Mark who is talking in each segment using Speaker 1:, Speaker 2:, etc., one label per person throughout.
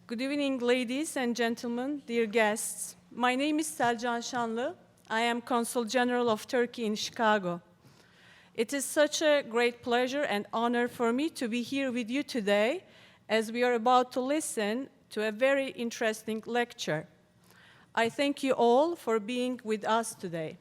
Speaker 1: Good evening, ladies and gentlemen, dear guests. My name is Selcan Şanlı. I am Consul General of Turkey in Chicago. It is such a great pleasure and honor for me to be here with you today as we are about to listen to a very interesting lecture. I thank you all for being with us today.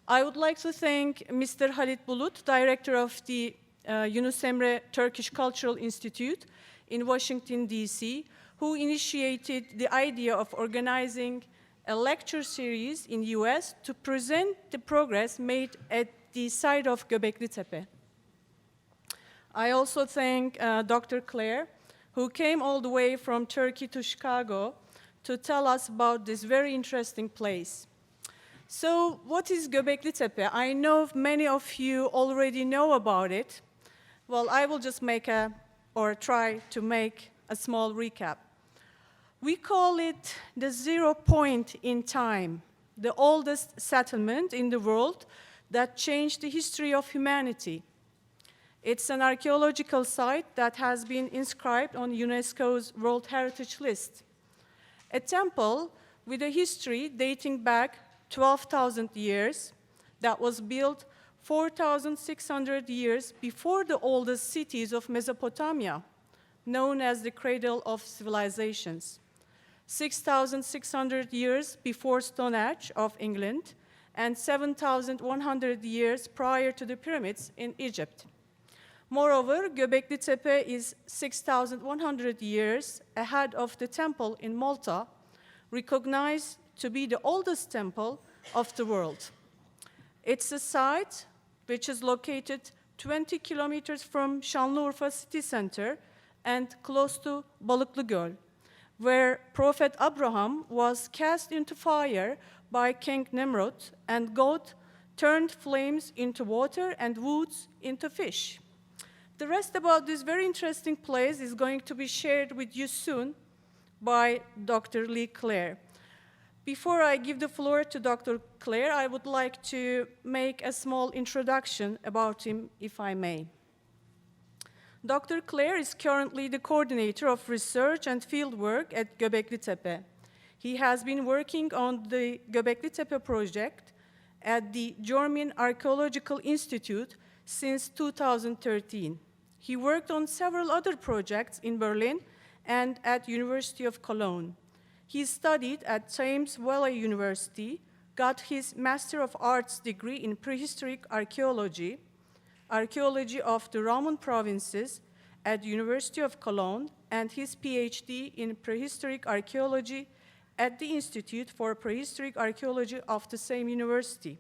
Speaker 1: I would like to thank Mr. Halit Bulut, Director of the Yunus Emre Turkish Cultural Institute in Washington, D.C., who initiated the idea of organizing a lecture series in the U.S. to present the progress made at the site of Gobeklitepe. I also thank Dr. Clare, who came all the way from Turkey to Chicago to tell us about this very interesting place. So, what is Gobeklitepe? I know many of you already know about it. Well, I will just try to make a small recap. We call it the 0 point in time, the oldest settlement in the world that changed the history of humanity. It's an archaeological site that has been inscribed on UNESCO's World Heritage List. A temple with a history dating back 12,000 years that was built 4,600 years before the oldest cities of Mesopotamia, known as the cradle of civilizations, 6,600 years before Stone Age of England, and 7,100 years prior to the pyramids in Egypt. Moreover, Gobeklitepe is 6,100 years ahead of the temple in Malta, recognized to be the oldest temple of the world. It's a site which is located 20 kilometers from Şanlıurfa city center and close to Goblekli, where Prophet Abraham was cast into fire by King Nimrod, and God turned flames into water and woods into fish. The rest about this very interesting place is going to be shared with you soon by Dr. Clare. Before I give the floor to Dr. Clare, I would like to make a small introduction about him, if I may. Dr. Clare is currently the coordinator of research and fieldwork at Gobeklitepe. He has been working on the Gobeklitepe project at the German Archaeological Institute since 2013. He worked on several other projects in Berlin and at University of Cologne. He studied at Thames Valley University, got his Master of Arts degree in prehistoric archaeology, archaeology of the Roman provinces at University of Cologne, and his PhD in prehistoric archaeology at the Institute for Prehistoric Archaeology of the same university.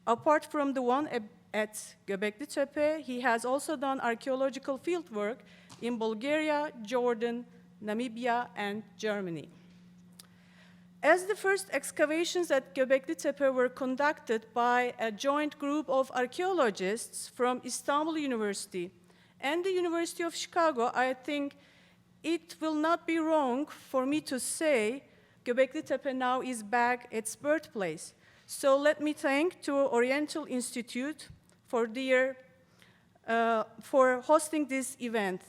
Speaker 1: Apart from the one at Gobeklitepe, he has also done archaeological fieldwork in Bulgaria, Jordan, Namibia, and Germany. As the first excavations at Gobeklitepe were conducted by a joint group of archaeologists from Istanbul University and the University of Chicago, I think it will not be wrong for me to say Gobeklitepe now is back its birthplace. So let me thank to Oriental Institute for hosting this event.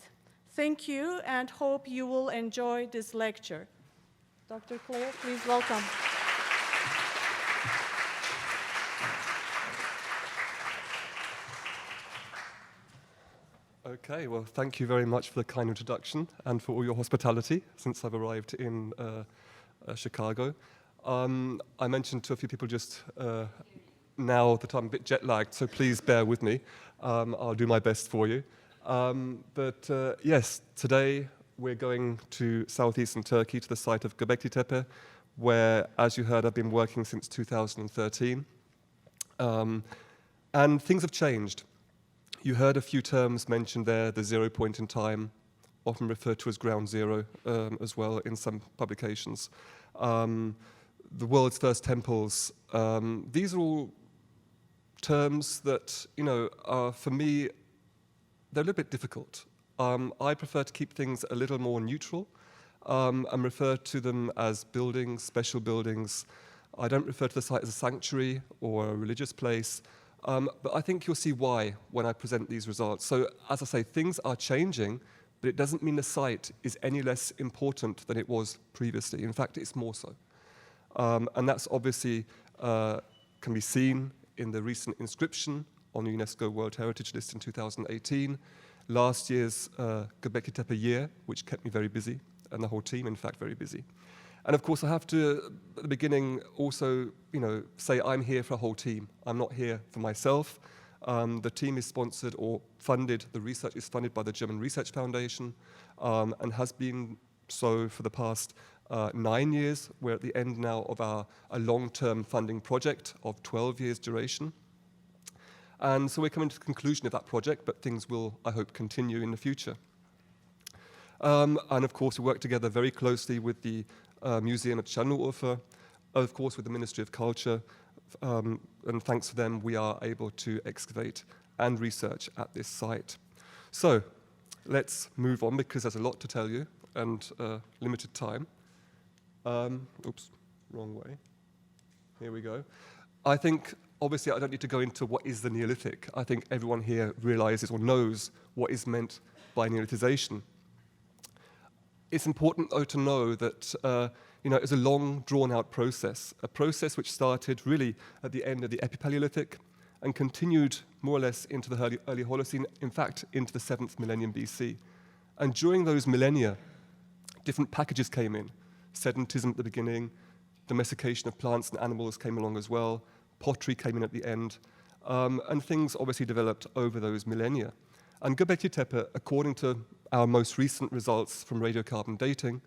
Speaker 1: Thank you and hope you will enjoy this lecture. Dr. Clare, please welcome.
Speaker 2: Okay, well, thank you very much for the kind introduction and for all your hospitality since I've arrived in Chicago. I mentioned to a few people just now that I'm a bit jet-lagged, so please bear with me. I'll do my best for you. Yes, today we're going to southeastern Turkey to the site of Gobeklitepe, where, as you heard, I've been working since 2013. And things have changed. You heard a few terms mentioned there, the 0 point in time, often referred to as ground zero as well in some publications. The world's first temples. These are all terms that, are, for me, they're a little bit difficult. I prefer to keep things a little more neutral and refer to them as buildings, special buildings. I don't refer to the site as a sanctuary or a religious place. But I think you'll see why when I present these results. So, as I say, things are changing, but it doesn't mean the site is any less important than it was previously. In fact, it's more so. And that's obviously can be seen in the recent inscription on the UNESCO World Heritage List in 2018, last year's Gobeklitepe year, which kept me very busy, and the whole team, in fact, very busy. And of course, I have to, at the beginning, also, say I'm here for a whole team. I'm not here for myself. The team is sponsored or funded, the research is funded by the German Research Foundation, and has been so for the past 9 years. We're at the end now of a long-term funding project of 12 years duration. And so we're coming to the conclusion of that project, but things will, I hope, continue in the future. And of course, we work together very closely with the Museum at Schandauufer, of course with the Ministry of Culture, and thanks to them we are able to excavate and research at this site. So let's move on because there's a lot to tell you and limited time. Oops, wrong way. Here we go. I think, obviously, I don't need to go into what is the Neolithic. I think everyone here realizes or knows what is meant by Neolithization. It's important, though, to know that it's a long, drawn-out process, a process which started really at the end of the Epipaleolithic and continued more or less into the early Holocene, in fact, into the 7th millennium BC. And during those millennia, different packages came in. Sedentism at the beginning, domestication of plants and animals came along as well, pottery came in at the end, and things obviously developed over those millennia. And Gobeklitepe, according to our most recent results from radiocarbon dating,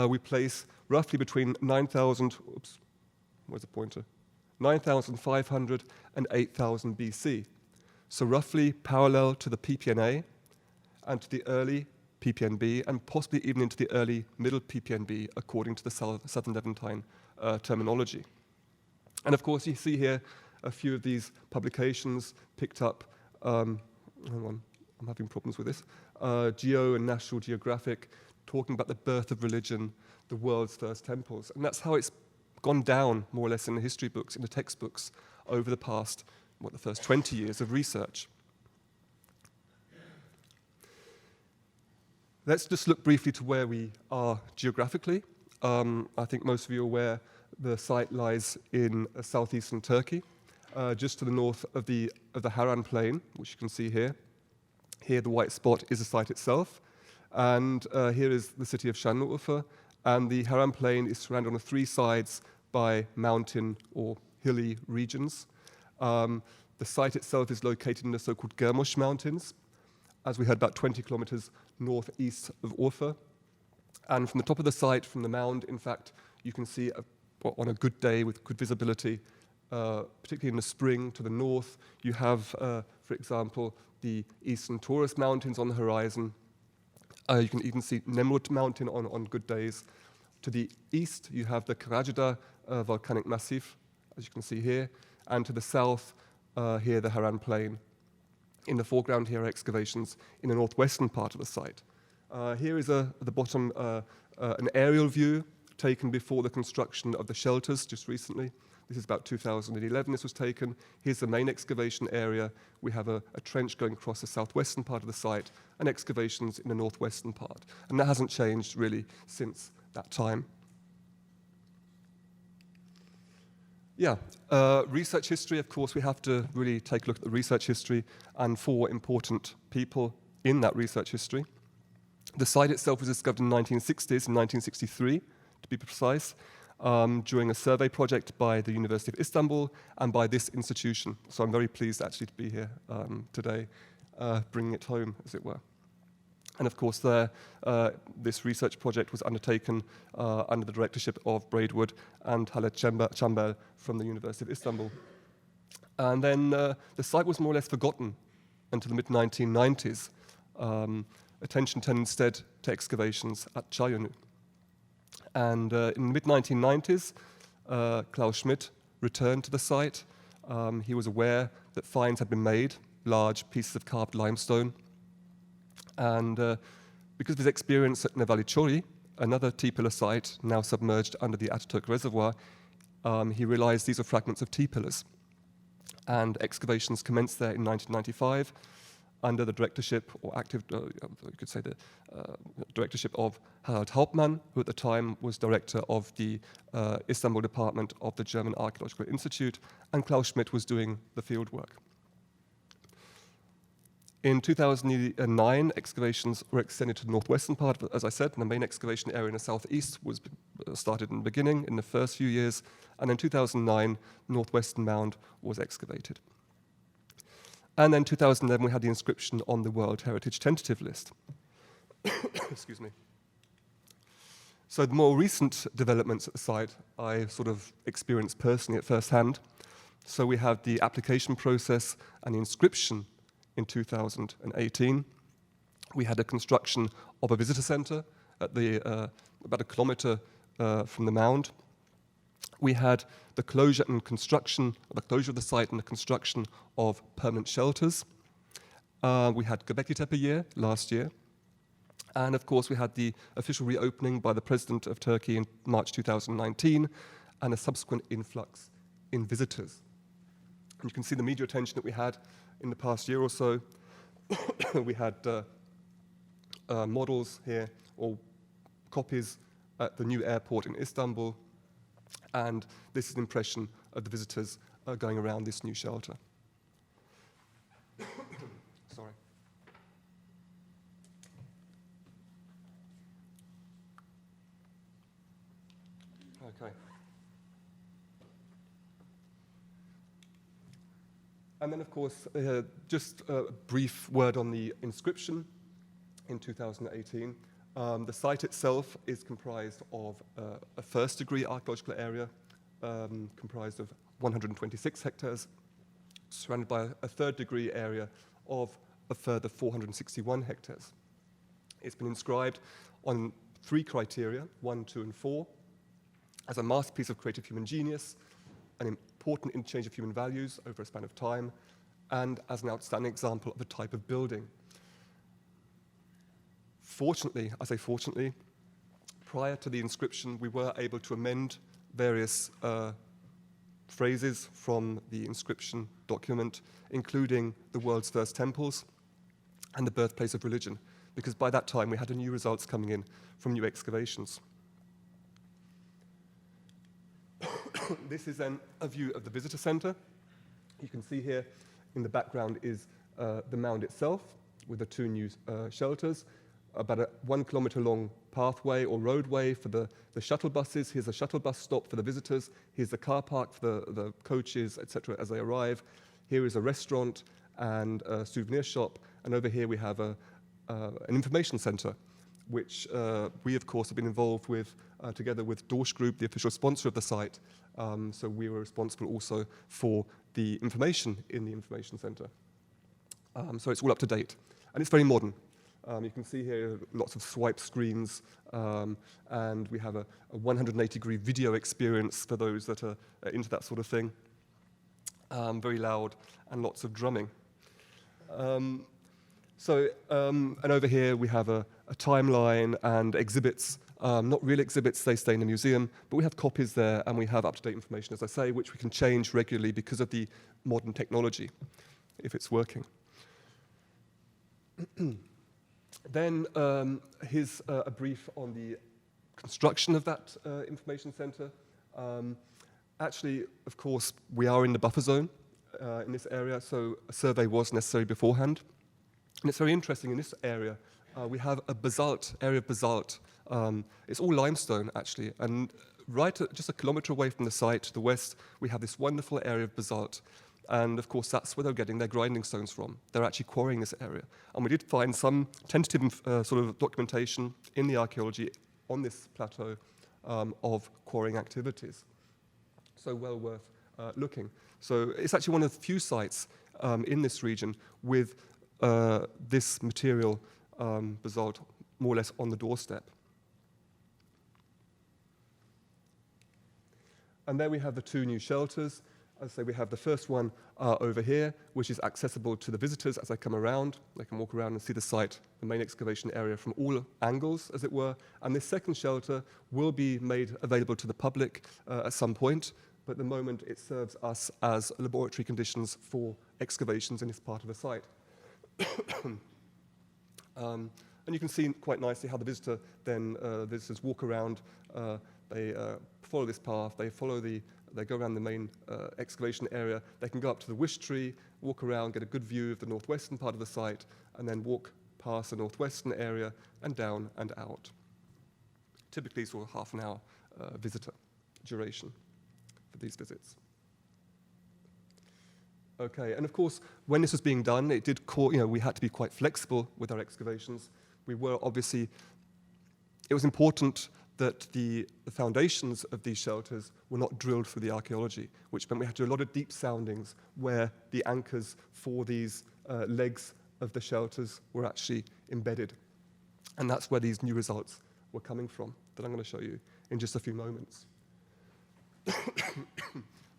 Speaker 2: we place roughly between 9,000, oops, where's the pointer? 9,500 and 8,000 BC. So roughly parallel to the PPNA and to the early PPNB, and possibly even into the early middle PPNB, according to the Southern Levantine terminology. And of course, you see here a few of these publications picked up, hang on, I'm having problems with this, Geo and National Geographic, talking about the birth of religion, the world's first temples. And that's how it's gone down, more or less, in the history books, in the textbooks, over the past, the first 20 years of research. Let's just look briefly to where we are geographically. I think most of you are aware the site lies in southeastern Turkey, just to the north of the Harran Plain, which you can see here. Here, the white spot is the site itself, and here is the city of Schandauufer, and the Harran Plain is surrounded on the three sides by mountain or hilly regions. The site itself is located in the so-called Germush Mountains, as we heard, about 20 kilometers northeast of Urfa. And from the top of the site, from the mound, in fact, you can see, on a good day with good visibility, particularly in the spring to the north, you have, for example, the eastern Taurus Mountains on the horizon. You can even see Nemrut Mountain on good days. To the east, you have the Karajada volcanic massif, as you can see here. And to the south, here, the Harran Plain. In the foreground here are excavations in the northwestern part of the site. Here is at the bottom an aerial view taken before the construction of the shelters just recently. This is about 2011 this was taken. Here's the main excavation area. We have a trench going across the southwestern part of the site and excavations in the northwestern part. And that hasn't changed really since that time. Yeah, research history, of course, we have to really take a look at the research history and four important people in that research history. The site itself was discovered in the 1960s, in 1963, to be precise, during a survey project by the University of Istanbul and by this institution. So I'm very pleased actually to be here today, bringing it home, as it were. And of course, this research project was undertaken under the directorship of Braidwood and Halit Çambel from the University of Istanbul. And then the site was more or less forgotten until the mid-1990s. Attention turned instead to excavations at Çayönü. And in the mid-1990s, Klaus Schmidt returned to the site. He was aware that finds had been made, large pieces of carved limestone. And because of his experience at Nevali Chori, another T-pillar site now submerged under the Ataturk Reservoir, he realized these are fragments of T-pillars. And excavations commenced there in 1995. under the directorship, or active, you could say the directorship of Harald Hauptmann, who at the time was director of the Istanbul department of the German Archaeological Institute, and Klaus Schmidt was doing the fieldwork. In 2009, excavations were extended to the northwestern part, but as I said, the main excavation area in the southeast was started in the beginning, in the first few years, and in 2009, northwestern mound was excavated. And then 2011, we had the inscription on the World Heritage Tentative List. Excuse me. So the more recent developments at the site, I sort of experienced personally at first hand. So we have the application process and the inscription in 2018. We had a construction of a visitor center at the, about a kilometer from the mound. We had the closure and construction, the closure of the site and the construction of permanent shelters. We had Gobeklitepe year last year. And of course, we had the official reopening by the President of Turkey in March 2019 and a subsequent influx in visitors. And you can see the media attention that we had in the past year or so. We had models here, or copies at the new airport in Istanbul. And this is an impression of the visitors going around this new shelter. Sorry. Okay. And then, of course, just a brief word on the inscription in 2018. The site itself is comprised of a first-degree archaeological area comprised of 126 hectares, surrounded by a third-degree area of a further 461 hectares. It's been inscribed on 3 criteria, 1, 2, and 4, as a masterpiece of creative human genius, an important interchange of human values over a span of time, and as an outstanding example of a type of building. Fortunately, I say fortunately, prior to the inscription, we were able to amend various phrases from the inscription document, including the world's first temples and the birthplace of religion, because by that time we had new results coming in from new excavations. This is then a view of the visitor center. You can see here in the background is the mound itself with the 2 new shelters, about a 1 kilometer long pathway or roadway for the shuttle buses. Here's a shuttle bus stop for the visitors. Here's the car park for the coaches, etc., as they arrive. Here is a restaurant and a souvenir shop. And over here we have an information center, which we, of course, have been involved with together with Dorsch Group, the official sponsor of the site. So we were responsible also for the information in the information center. So it's all up to date. And it's very modern. You can see here lots of swipe screens, and we have a 180-degree video experience for those that are into that sort of thing. Very loud, and lots of drumming. And over here we have a timeline and exhibits, not real exhibits, they stay in the museum, but we have copies there, and we have up-to-date information, as I say, which we can change regularly because of the modern technology, if it's working. Then here's a brief on the construction of that information center. Actually, of course, we are in the buffer zone in this area, so a survey was necessary beforehand. And it's very interesting, in this area, we have a basalt, area of basalt. It's all limestone, actually, and just a kilometer away from the site to the west, we have this wonderful area of basalt. And of course, that's where they're getting their grinding stones from. They're actually quarrying this area. And we did find some tentative sort of documentation in the archaeology on this plateau of quarrying activities. So well worth looking. So it's actually one of the few sites in this region with this material, basalt, more or less on the doorstep. And there we have the 2 new shelters. As I say, we have the first one over here, which is accessible to the visitors as they come around. They can walk around and see the site, the main excavation area, from all angles, as it were. And this second shelter will be made available to the public at some point, but at the moment it serves us as laboratory conditions for excavations in this part of the site. And you can see quite nicely how the visitors walk around. They follow this path. They go around the main excavation area. They can go up to the wish tree, walk around, get a good view of the northwestern part of the site, and then walk past the northwestern area and down and out. Typically, sort of half an hour visitor duration for these visits. Okay, and of course, when this was being done, it did we had to be quite flexible with our excavations. We were obviously, it was important that the foundations of these shelters were not drilled for the archaeology, which meant we had to do a lot of deep soundings where the anchors for these legs of the shelters were actually embedded. And that's where these new results were coming from, that I'm going to show you in just a few moments.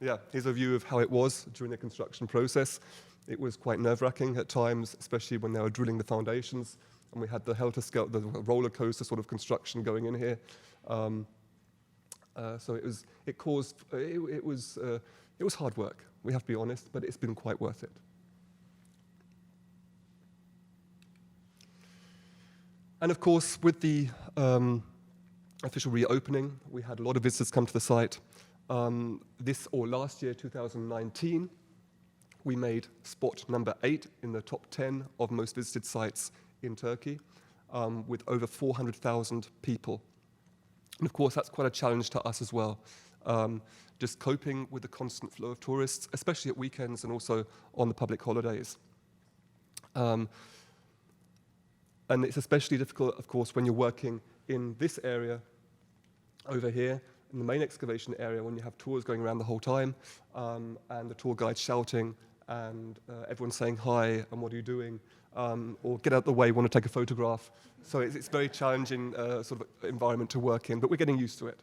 Speaker 2: Yeah, here's a view of how it was during the construction process. It was quite nerve-wracking at times, especially when they were drilling the foundations, and we had the helter-skelter, the roller coaster sort of construction going in here. So it was hard work. We have to be honest, but it's been quite worth it. And of course, with the official reopening, we had a lot of visitors come to the site. Last year, 2019, we made spot number 8 in the top 10 of most visited sites in Turkey, with over 400,000 people. And of course, that's quite a challenge to us as well, just coping with the constant flow of tourists, especially at weekends and also on the public holidays. And it's especially difficult, of course, when you're working in this area over here, in the main excavation area, when you have tours going around the whole time, and the tour guide shouting, and everyone saying hi, and what are you doing, or get out of the way, want to take a photograph. So it's very challenging sort of environment to work in, but we're getting used to it.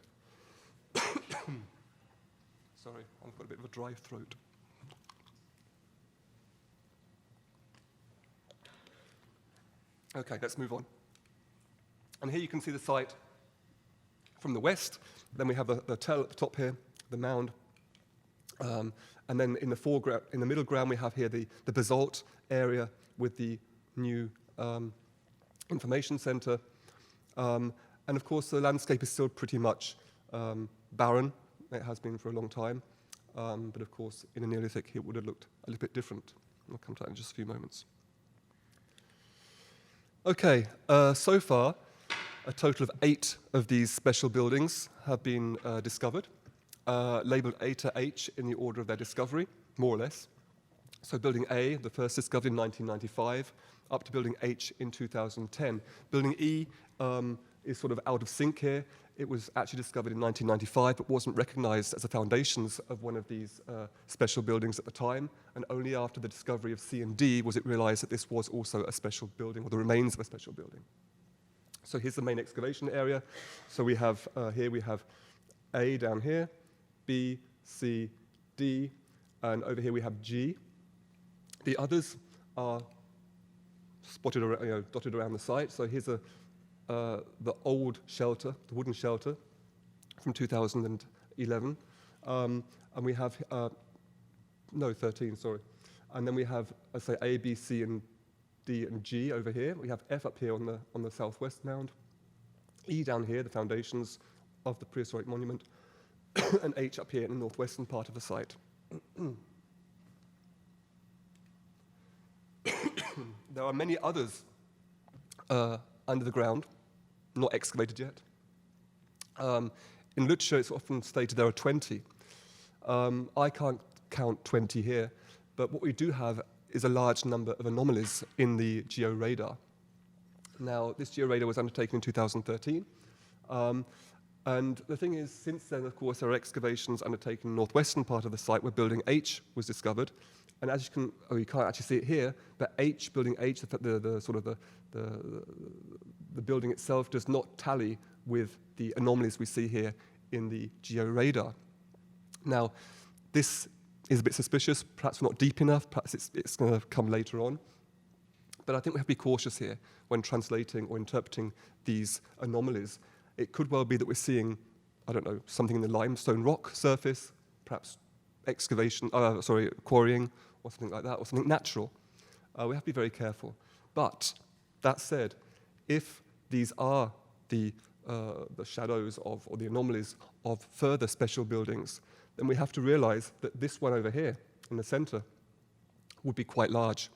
Speaker 2: Sorry, I've got a bit of a dry throat. Okay, let's move on. And here you can see the site from the west. Then we have the tell at the top here, the mound. And then in the foreground, in the middle ground, we have here the basalt area with the new information center. And of course, the landscape is still pretty much barren. It has been for a long time. But of course, in a Neolithic, it would have looked a little bit different. I'll come to that in just a few moments. Okay, so far, a total of 8 of these special buildings have been discovered, labeled A to H in the order of their discovery, more or less. So building A, the first discovered in 1995, up to building H in 2010. Building E is sort of out of sync here. It was actually discovered in 1995, but wasn't recognized as the foundations of one of these special buildings at the time. And only after the discovery of C and D was it realized that this was also a special building, or the remains of a special building. So here's the main excavation area. So we have, here we have A down here, B, C, D, and over here we have G. The others are spotted, dotted around the site. So here's the old shelter, the wooden shelter from 2011. And we have, 13, sorry. And then we have, let's say, A, B, C, and D and G over here. We have F up here on the southwest mound. E down here, the foundations of the prehistoric monument. And H up here in the northwestern part of the site. There are many others under the ground, not excavated yet. In literature, it's often stated there are 20. I can't count 20 here, but what we do have is a large number of anomalies in the georadar. Now, this georadar was undertaken in 2013. And the thing is, since then, of course, there are excavations undertaken in the northwestern part of the site where building H was discovered. And as you can, you can't actually see it here, but H, building H, the building itself does not tally with the anomalies we see here in the georadar. Now, this is a bit suspicious. Perhaps we're not deep enough. Perhaps it's going to come later on. But I think we have to be cautious here when translating or interpreting these anomalies. It could well be that we're seeing, I don't know, something in the limestone rock surface, perhaps quarrying, or something like that, or something natural. We have to be very careful. But that said, if these are the shadows of, or the anomalies of further special buildings, then we have to realize that this one over here in the center would be quite large.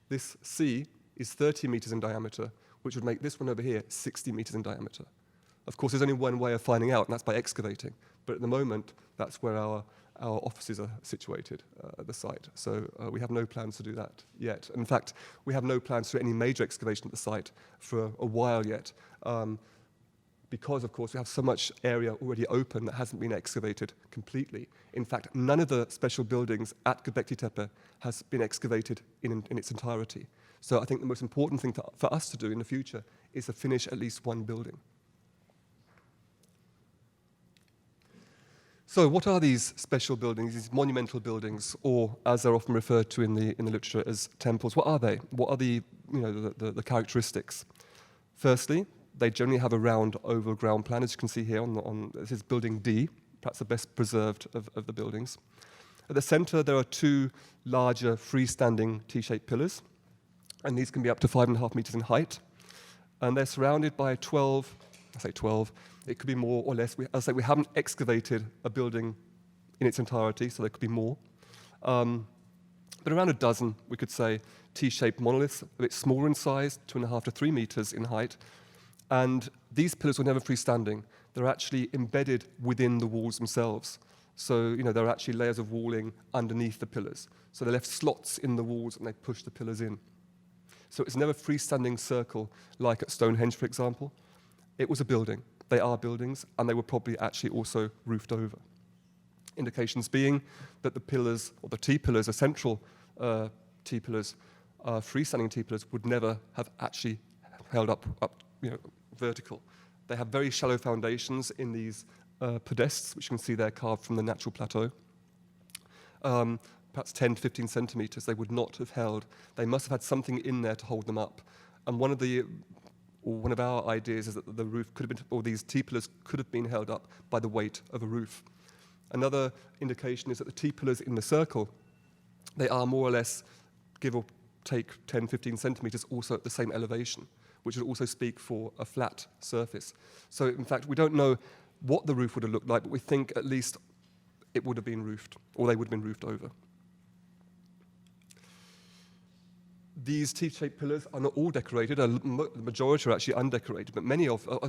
Speaker 2: This C is 30 meters in diameter, which would make this one over here 60 meters in diameter. Of course, there's only one way of finding out, and that's by excavating. But at the moment, that's where our offices are situated at the site. So we have no plans to do that yet. In fact, we have no plans to do any major excavation at the site for a while yet, because, of course, we have so much area already open that hasn't been excavated completely. In fact, none of the special buildings at Gobeklitepe has been excavated in its entirety. So I think the most important thing for us to do in the future is to finish at least one building. So what are these special buildings, these monumental buildings, or as they're often referred to in the literature as temples? What are they? What are the characteristics? Firstly, they generally have a round oval ground plan, as you can see here on this is building D, perhaps the best preserved of the buildings. At the center, there are two larger freestanding T-shaped pillars, and these can be up to 5.5 meters in height. And they're surrounded by 12, I say 12, it could be more or less. As I say, we haven't excavated a building in its entirety, so there could be more. But around a dozen, we could say, T-shaped monoliths, a bit smaller in size, 2.5 to 3 meters in height. And these pillars were never freestanding. They're actually embedded within the walls themselves. So, there are actually layers of walling underneath the pillars. So they left slots in the walls and they pushed the pillars in. So it's never a freestanding circle like at Stonehenge, for example. It was a building. They are buildings, and they were probably actually also roofed over. Indications being that the pillars, or the T-pillars, the central T-pillars, freestanding T-pillars, would never have actually held up vertical. They have very shallow foundations in these podests, which you can see there carved from the natural plateau. Perhaps 10 to 15 centimeters, they would not have held. They must have had something in there to hold them up. And one of our ideas is that the roof could have been, or these T-pillars could have been held up by the weight of a roof. Another indication is that the T-pillars in the circle, they are more or less, give or take 10, 15 centimeters, also at the same elevation, which would also speak for a flat surface. So in fact, we don't know what the roof would have looked like, but we think at least it would have been roofed, or they would have been roofed over. These T-shaped pillars are not all decorated. The majority are actually undecorated, but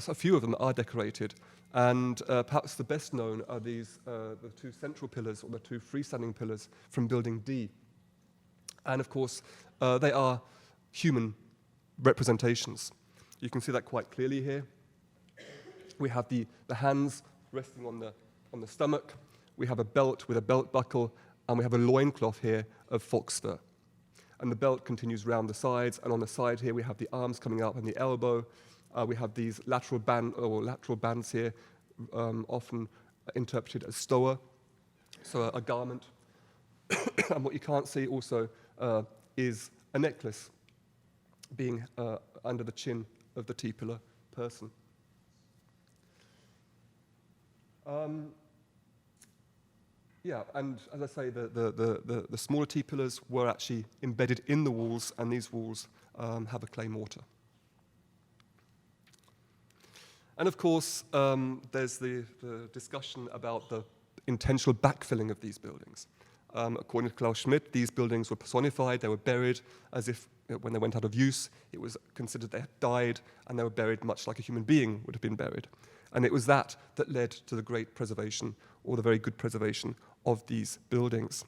Speaker 2: a few of them are decorated. And perhaps the best known are these, the two central pillars, or the two freestanding pillars from building D. And of course, they are human representations. You can see that quite clearly here. We have the hands resting on the stomach. We have a belt with a belt buckle, and we have a loincloth here of fox fur. And the belt continues round the sides, and on the side here we have the arms coming up and the elbow. We have these lateral bands here, often interpreted as stoa, so a garment. And what you can't see also is a necklace being under the chin of the T-pillar person. Yeah, and as I say, the smaller T-pillars were actually embedded in the walls, and these walls have a clay mortar. And of course, there's the discussion about the intentional backfilling of these buildings. According to Klaus Schmidt, these buildings were personified, they were buried as if when they went out of use, it was considered they had died, and they were buried much like a human being would have been buried. And it was that led to the great preservation, or the very good preservation, of these buildings.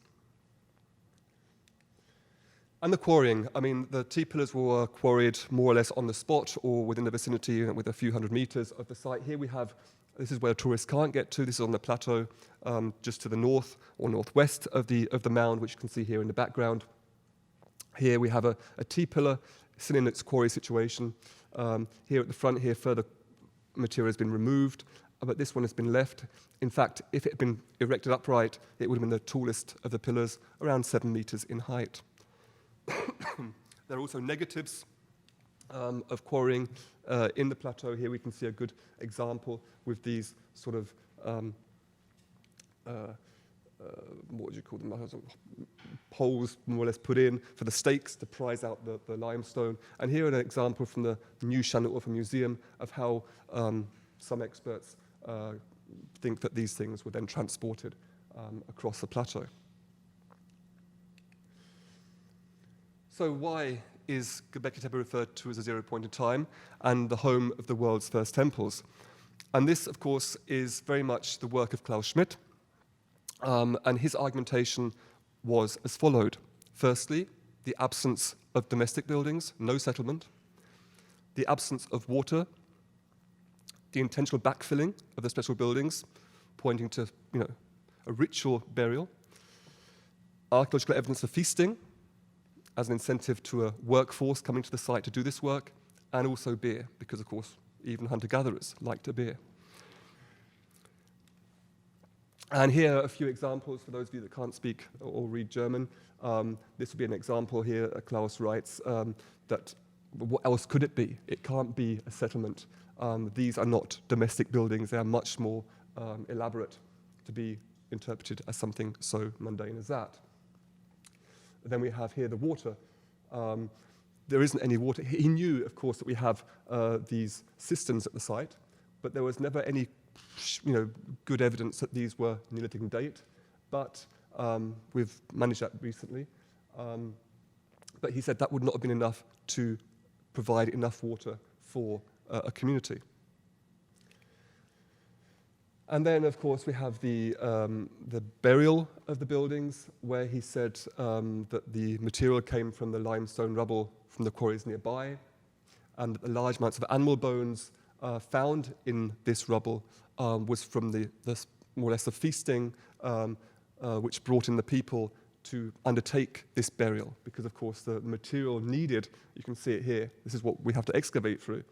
Speaker 2: And the quarrying, I mean, the T-pillars were quarried more or less on the spot or within the vicinity with a few hundred meters of the site. Here we have, this is where tourists can't get to, this is on the plateau just to the north or northwest of the mound, which you can see here in the background. Here we have a T-pillar still in its quarry situation. Here at the front here, further material has been removed, but this one has been left. In fact, if it had been erected upright, it would have been the tallest of the pillars, around 7 meters in height. There are also negatives of quarrying in the plateau. Here we can see a good example with these sort of, what would you call them, holes more or less put in for the stakes to prise out the limestone. And here an example from the New Shannon Museum of how some experts think that these things were then transported across the plateau. So why is Gobeklitepe referred to as a 0 point in time and the home of the world's first temples? And this, of course, is very much the work of Klaus Schmidt, and his argumentation was as followed. Firstly, the absence of domestic buildings, no settlement, the absence of water, the intentional backfilling of the special buildings, pointing to a ritual burial, archaeological evidence of feasting as an incentive to a workforce coming to the site to do this work, and also beer, because of course even hunter-gatherers liked a beer. And here are a few examples for those of you that can't speak or read German. This would be an example here. Klaus writes that what else could it be? It can't be a settlement. These are not domestic buildings. They are much more elaborate to be interpreted as something so mundane as that. Then we have here the water. There isn't any water. He knew, of course, that we have these cisterns at the site, but there was never any good evidence that these were Neolithic in date, but we've managed that recently. But he said that would not have been enough to provide enough water for a community. And then, of course, we have the burial of the buildings, where he said that the material came from the limestone rubble from the quarries nearby, and that the large amounts of animal bones found in this rubble was from the more or less the feasting which brought in the people to undertake this burial, because of course the material needed, you can see it here, this is what we have to excavate through,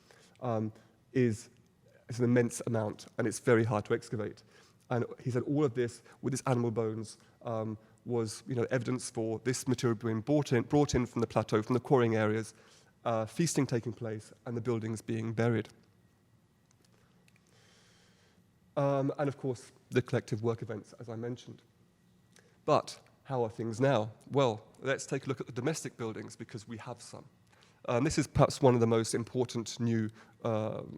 Speaker 2: is an immense amount, and it's very hard to excavate. And he said all of this with his animal bones was evidence for this material being brought in from the plateau, from the quarrying areas, feasting taking place, and the buildings being buried. And of course, the collective work events, as I mentioned. But how are things now? Well, let's take a look at the domestic buildings, because we have some. This is perhaps one of the most important new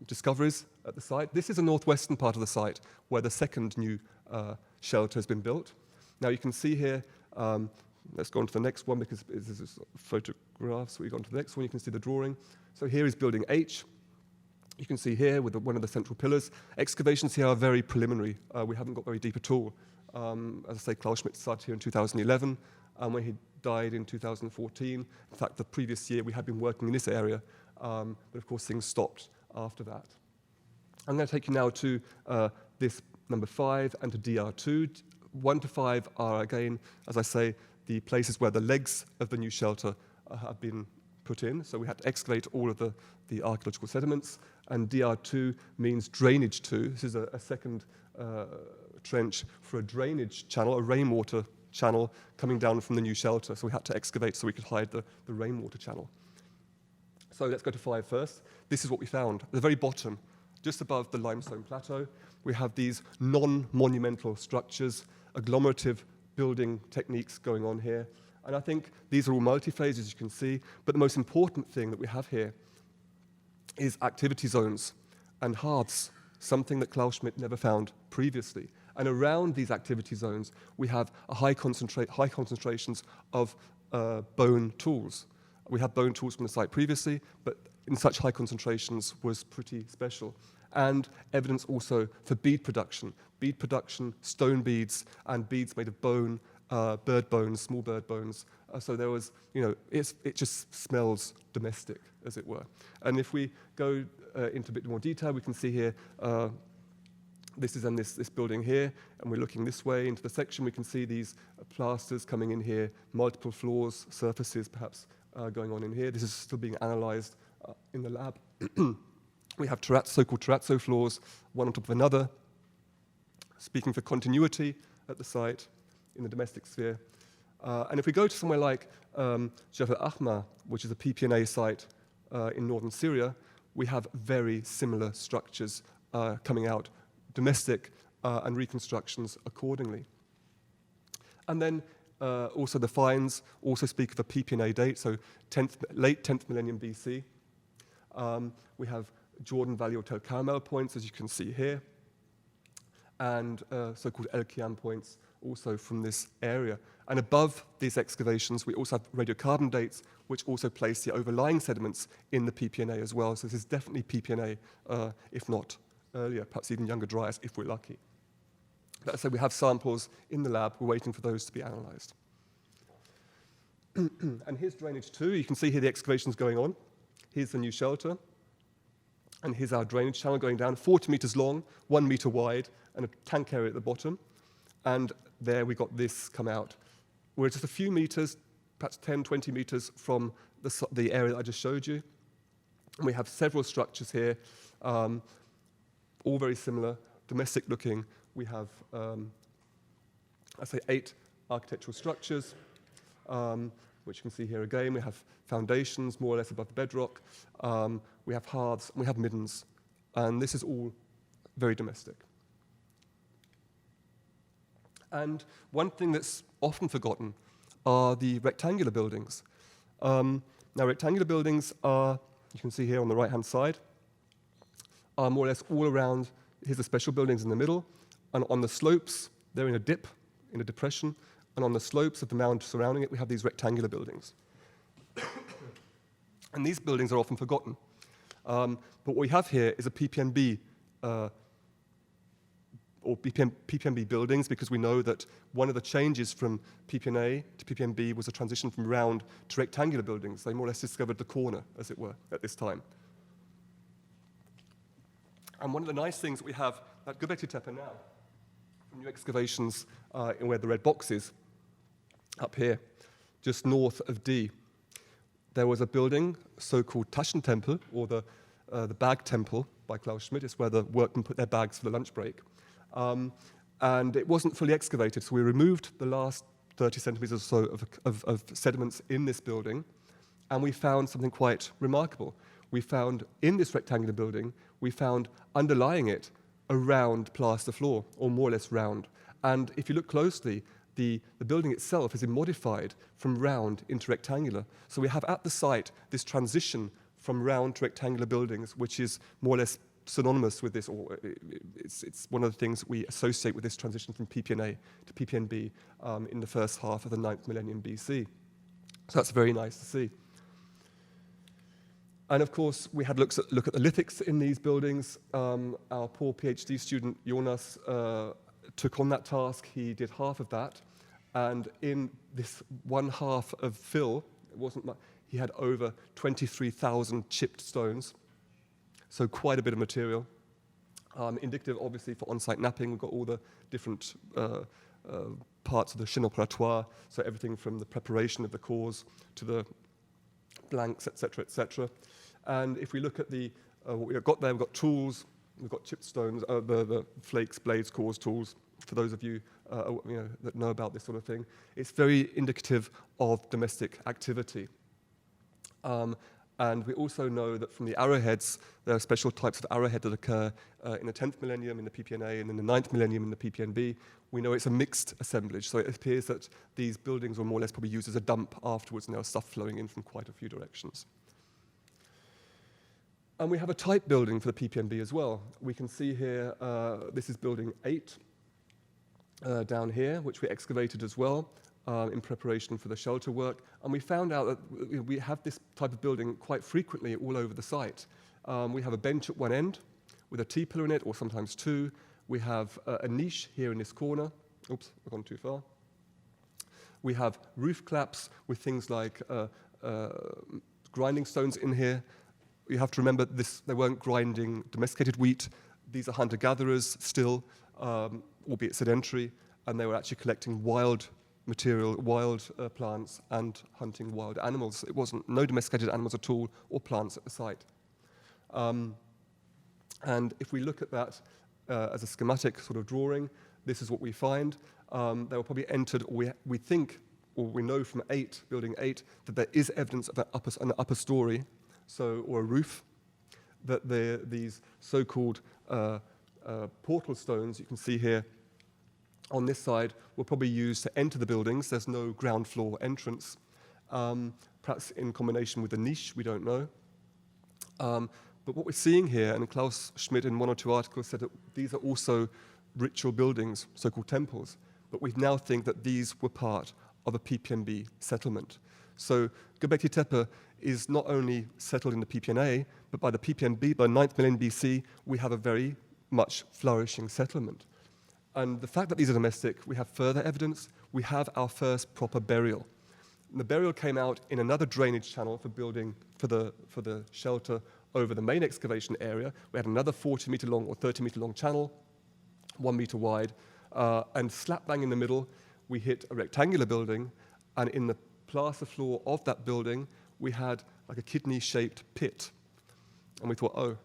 Speaker 2: discoveries at the site. This is the northwestern part of the site, where the second new shelter has been built. Now you can see here, let's go on to the next one, because this is photographs. So we go on to the next one, you can see the drawing. So here is building H. You can see here with one of the central pillars. Excavations here are very preliminary. We haven't got very deep at all. As I say, Klaus Schmidt started here in 2011, and when he died in 2014. In fact, the previous year we had been working in this area, but of course things stopped after that. I'm going to take you now to this number 5 and to DR2. 1 to 5 are, again, as I say, the places where the legs of the new shelter have been put in. So we had to excavate all of the archaeological sediments. And DR2 means drainage 2. This is a second trench for a drainage channel, a rainwater channel coming down from the new shelter. So we had to excavate so we could hide the rainwater channel. So let's go to 5 first. This is what we found. At the very bottom, just above the limestone plateau, we have these non-monumental structures, agglomerative building techniques going on here. And I think these are all multi-phase, as you can see. But the most important thing that we have here is activity zones and hearths, something that Klaus Schmidt never found previously. And around these activity zones, we have high concentrations of bone tools. We had bone tools from the site previously, but in such high concentrations was pretty special. And evidence also for bead production, stone beads, and beads made of bone, bird bones, small bird bones. So there was, it just smells domestic, as it were. And if we go into a bit more detail, we can see here, this is in this building here, and we're looking this way into the section. We can see these plasters coming in here, multiple floors, surfaces perhaps going on in here. This is still being analyzed in the lab. We have so-called terrazzo floors, one on top of another, speaking for continuity at the site in the domestic sphere. And if we go to somewhere like Jebel Ahmar, which is a PPNA site in northern Syria, we have very similar structures coming out, domestic and reconstructions accordingly. And then Also the finds also speak of a PPNA date, so late 10th millennium BC. We have Jordan Valley or Tel Carmel points, as you can see here, and so-called El Kiam points also from this area. And above these excavations, we also have radiocarbon dates, which also place the overlying sediments in the PPNA as well. So this is definitely PPNA, if not earlier, perhaps even Younger Dryas, if we're lucky. So we have samples in the lab. We're waiting for those to be analyzed. And here's drainage too. You can see here the excavations going on. Here's the new shelter. And here's our drainage channel going down, 40 meters long, 1 meter wide, and a tank area at the bottom. And there we got this come out. We're just a few meters, perhaps 10, 20 meters from the area that I just showed you. And we have several structures here, all very similar, domestic looking. We have, I say, 8 architectural structures, which you can see here again. We have foundations more or less above the bedrock. We have hearths, and we have middens. And this is all very domestic. And one thing that's often forgotten are the rectangular buildings. Now, rectangular buildings are, you can see here on the right-hand side, are more or less all around. Here's the special buildings in the middle. And on the slopes, they're in a dip, in a depression. And on the slopes of the mound surrounding it, we have these rectangular buildings. And these buildings are often forgotten. But what we have here is a PPNB, or PPNB buildings, because we know that one of the changes from PPNA to PPNB was a transition from round to rectangular buildings. They more or less discovered the corner, as it were, at this time. And one of the nice things that we have at Gobeklitepe now, from new excavations in where the red box is, up here, just north of D, there was a building, so-called Taschentemple, or the bag temple by Klaus Schmidt. It's where the workmen put their bags for the lunch break. And it wasn't fully excavated, so we removed the last 30 centimeters or so of sediments in this building, and we found something quite remarkable. We found in this rectangular building, we found underlying it a round plaster floor, or more or less round. And if you look closely, the building itself has been modified from round into rectangular. So we have at the site this transition from round to rectangular buildings, which is more or less synonymous with this, or it's one of the things that we associate with this transition from PPNA to PPNB in the first half of the 9th millennium BC. So that's very nice to see. And of course, we had look at the lithics in these buildings. Our poor PhD student, Yunus, took on that task. He did half of that. And in this one half of fill, it wasn't much, he had over 23,000 chipped stones. So quite a bit of material. Indicative, obviously, for on-site napping. We've got all the different parts of the chaîne opératoire, so everything from the preparation of the cores to the blanks, etc., etc. And if we look at what we've got there, we've got tools, we've got chipped stones, the flakes, blades, cores, tools. For those of you, that know about this sort of thing, it's very indicative of domestic activity. And we also know that from the arrowheads, there are special types of arrowhead that occur in the 10th millennium in the PPNA and in the 9th millennium in the PPNB. We know it's a mixed assemblage, so it appears that these buildings were more or less probably used as a dump afterwards, and there was stuff flowing in from quite a few directions. And we have a type building for the PPNB as well. We can see here, this is building 8 down here, which we excavated as well. In preparation for the shelter work. And we found out that we have this type of building quite frequently all over the site. We have a bench at one end with a T-pillar in it, or sometimes 2. We have a niche here in this corner. Oops, I've gone too far. We have roof claps with things like grinding stones in here. You have to remember they weren't grinding domesticated wheat. These are hunter-gatherers still, albeit sedentary, and they were actually collecting wild material, wild plants, and hunting wild animals. It wasn't no domesticated animals at all, or plants at the site. And if we look at that as a schematic sort of drawing, this is what we find. They were probably entered, or we think, or we know from building 8, that there is evidence of an upper story, or a roof, that these so-called portal stones, you can see here, on this side were probably used to enter the buildings. There's no ground floor entrance. Perhaps in combination with a niche, we don't know. But what we're seeing here, and Klaus Schmidt in one or two articles said that these are also ritual buildings, so-called temples, but we now think that these were part of a PPNB settlement. So Gobeklitepe is not only settled in the PPNA, but by the PPNB, by 9th millennium BC, we have a very much flourishing settlement. And the fact that these are domestic, we have further evidence. We have our first proper burial. And the burial came out in another drainage channel for building, for the shelter over the main excavation area. We had another 40-meter long or 30-meter long channel, 1 meter wide, and slap bang in the middle, we hit a rectangular building, and in the plaster floor of that building, we had like a kidney-shaped pit. And we thought, oh.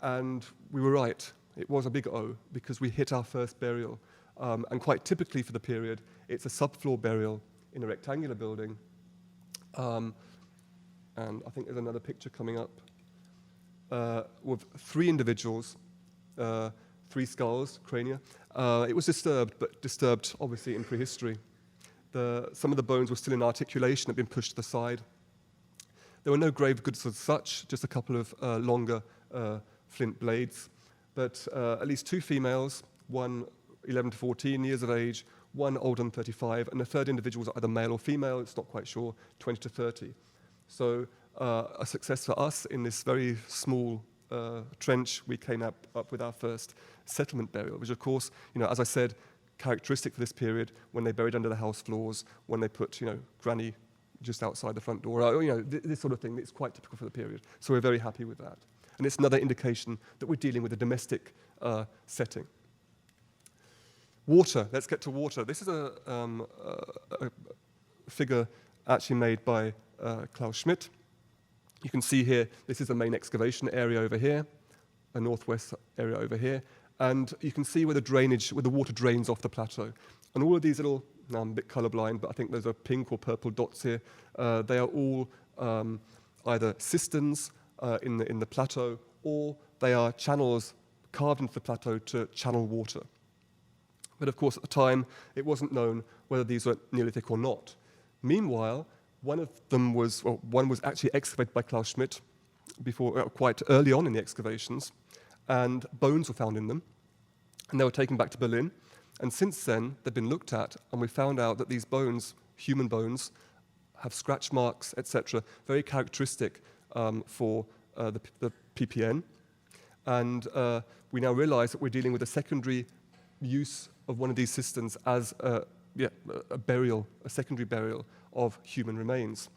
Speaker 2: And we were right. It was a big O, because we hit our first burial. And quite typically for the period, it's a subfloor burial in a rectangular building. And I think there's another picture coming up with 3 individuals, 3 skulls, crania. It was disturbed, but disturbed obviously in prehistory. Some of the bones were still in articulation, had been pushed to the side. There were no grave goods as such, just a couple of longer flint blades. But at least 2 females, one 11 to 14 years of age, one older than 35, and the third individual was either male or female, it's not quite sure, 20 to 30. So a success for us in this very small trench. We came up with our first settlement burial, which of course, as I said, characteristic for this period, when they buried under the house floors, when they put, granny just outside the front door, this sort of thing. It's quite typical for the period. So we're very happy with that. And it's another indication that we're dealing with a domestic setting. Water, let's get to water. This is a figure actually made by Klaus Schmidt. You can see here, this is the main excavation area over here, a northwest area over here, and you can see where the water drains off the plateau. And all of these little, now I'm a bit colorblind, but I think those are pink or purple dots here. They are all either cisterns in the plateau, or they are channels carved into the plateau to channel water. But of course, at the time, it wasn't known whether these were Neolithic or not. Meanwhile, one was actually excavated by Klaus Schmidt quite early on in the excavations, and bones were found in them, and they were taken back to Berlin. And since then, they've been looked at, and we found out that these bones, human bones, have scratch marks, etc., very characteristic for the PPN. And we now realize that we're dealing with a secondary use of one of these cisterns as a secondary burial of human remains,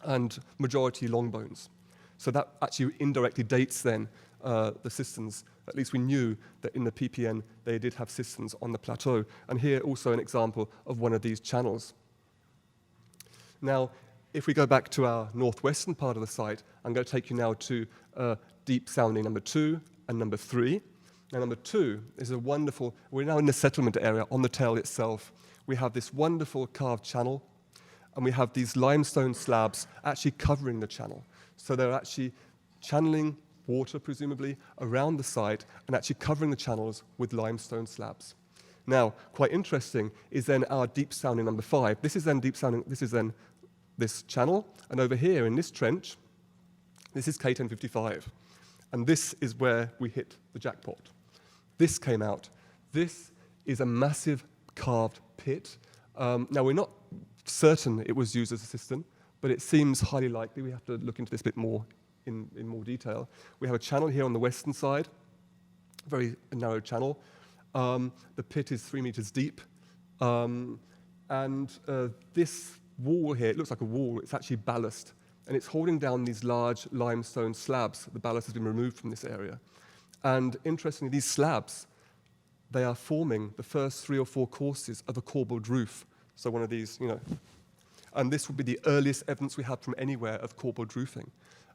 Speaker 2: and majority long bones. So that actually indirectly dates then the cisterns. At least we knew that in the PPN they did have cisterns on the plateau. And here also an example of one of these channels. Now, if we go back to our northwestern part of the site, I'm going to take you now to deep sounding number 2 and number 3. Now, number 2 is a wonderful, we're now in the settlement area on the tail itself. We have this wonderful carved channel, and we have these limestone slabs actually covering the channel. So they're actually channeling water, presumably, around the site and actually covering the channels with limestone slabs. Now, quite interesting is then our deep sounding number 5. This is then deep sounding, this is then this channel, and over here in this trench, this is K1055. And this is where we hit the jackpot. This came out. This is a massive carved pit. Now, we're not certain it was used as a cistern, but it seems highly likely. We have to look into this a bit more in more detail. We have a channel here on the western side, a very narrow channel. The pit is 3 meters deep. This wall here, it looks like a wall. It's actually ballast, and it's holding down these large limestone slabs. The ballast has been removed from this area. And interestingly, these slabs, they are forming the first 3 or 4 courses of a corbelled roof. So one of these, and this would be the earliest evidence we have from anywhere of corbelled roofing.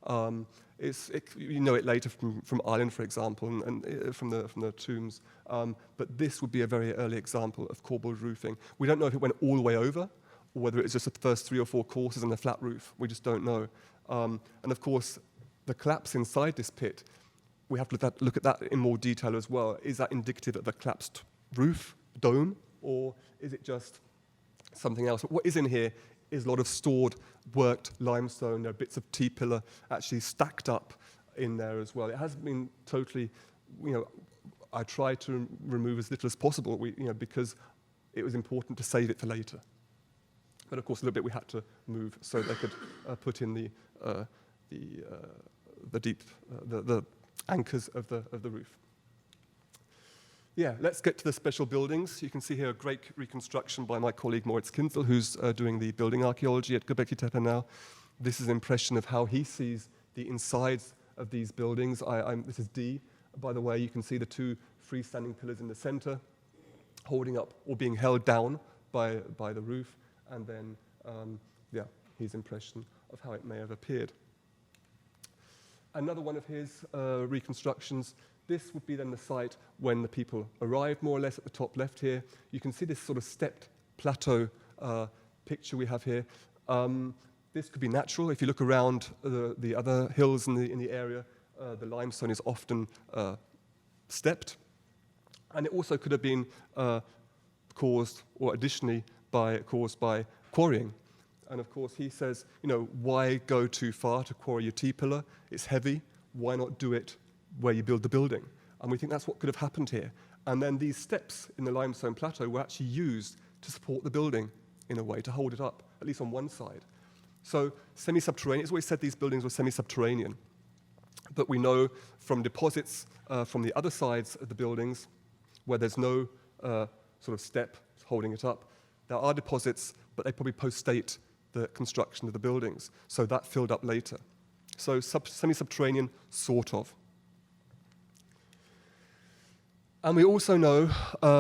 Speaker 2: You know it later from Ireland, for example, and from the tombs. But this would be a very early example of corbelled roofing. We don't know if it went all the way over, or whether it's just the first 3 or 4 courses and a flat roof. We just don't know. And of course, the collapse inside this pit we have to look at that in more detail as well. Is that indicative of a collapsed roof, dome, or is it just something else? What is in here is a lot of stored, worked limestone. There are bits of T-pillar actually stacked up in there as well. It hasn't been totally, I tried to remove as little as possible, because it was important to save it for later. But of course, a little bit we had to move so they could put in the anchors of the roof. Yeah, let's get to the special buildings. You can see here a great reconstruction by my colleague Moritz Kinzel, who's doing the building archaeology at Gobeklitepe now. This is an impression of how he sees the insides of these buildings. This is D, by the way. You can see the two freestanding pillars in the center, holding up or being held down by the roof, and then, his impression of how it may have appeared. Another one of his reconstructions, this would be then the site when the people arrived, more or less at the top left here. You can see this sort of stepped plateau picture we have here. This could be natural. If you look around the other hills in the area, the limestone is often stepped. And it also could have been caused by quarrying. And of course, he says, why go too far to quarry your T-pillar? It's heavy. Why not do it where you build the building? And we think that's what could have happened here. And then these steps in the limestone plateau were actually used to support the building in a way, to hold it up, at least on one side. So semi-subterranean, it's always said these buildings were semi-subterranean. But we know from deposits from the other sides of the buildings, where there's no sort of step holding it up, there are deposits, but they probably post-date the construction of the buildings. So that filled up later. So semi-subterranean, sort of. And we also know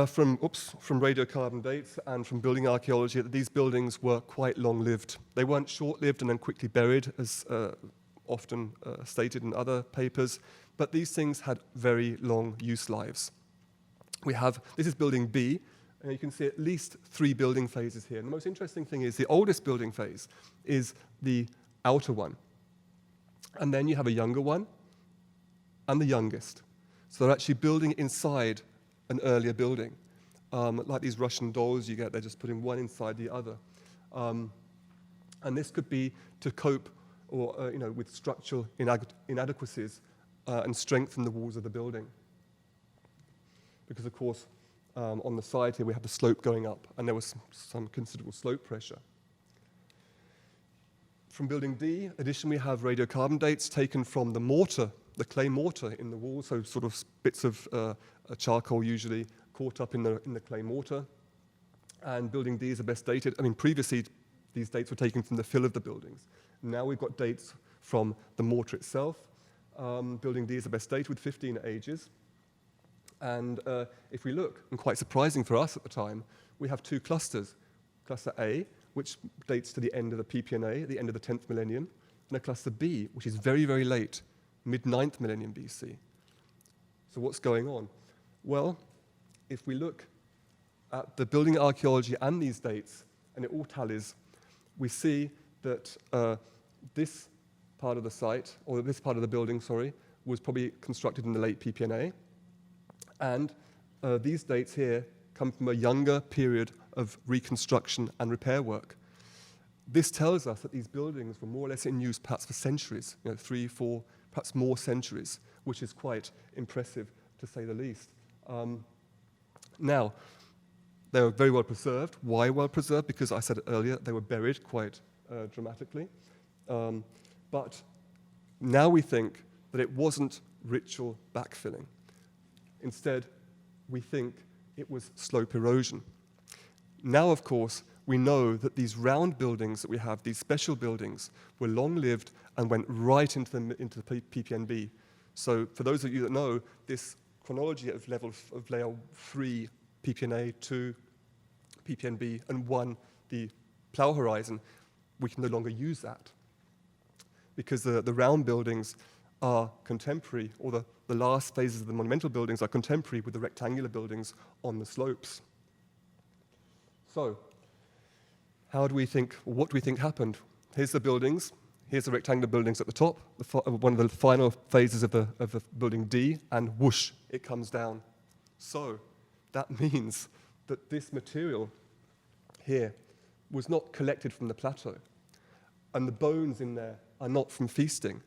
Speaker 2: from radiocarbon dates and from building archaeology that these buildings were quite long-lived. They weren't short-lived and then quickly buried, as often stated in other papers, but these things had very long use lives. This is building B, and you can see at least 3 building phases here. And the most interesting thing is the oldest building phase is the outer one. And then you have a younger one and the youngest. So they're actually building inside an earlier building. Like these Russian dolls you get, they're just putting one inside the other. And this could be to cope with structural inadequacies and strengthen the walls of the building. Because, of course, on the side here we have the slope going up, and there was some considerable slope pressure. From building D, additionally, we have radiocarbon dates taken from the mortar, the clay mortar in the wall, so sort of bits of charcoal usually caught up in the clay mortar. And building D is the best dated. I mean, previously these dates were taken from the fill of the buildings. Now we've got dates from the mortar itself. Building D is the best dated with 15 ages. And if we look, and quite surprising for us at the time, we have 2 clusters. Cluster A, which dates to the end of the PPNA, the end of the 10th millennium, and a cluster B, which is very, very late, mid-9th millennium BC. So what's going on? Well, if we look at the building archaeology and these dates, and it all tallies, we see that this part of the site, or this part of the building, was probably constructed in the late PPNA. And these dates here come from a younger period of reconstruction and repair work. This tells us that these buildings were more or less in use perhaps for centuries, 3, 4, perhaps more centuries, which is quite impressive to say the least. Now, they were very well preserved. Why well preserved? Because I said earlier, they were buried quite dramatically. But now we think that it wasn't ritual backfilling. Instead, we think it was slope erosion. Now, of course, we know that these round buildings that we have, these special buildings, were long-lived and went right into the PPNB. So for those of you that know, this chronology of layer 3, PPNA, 2, PPNB, and 1, the plough horizon, we can no longer use that. Because the round buildings are contemporary, or the last phases of the monumental buildings are contemporary with the rectangular buildings on the slopes. So, what do we think happened? Here's the buildings. Here's the rectangular buildings at the top, one of the final phases of the building D, and whoosh, it comes down. So that means that this material here was not collected from the plateau, and the bones in there are not from feasting.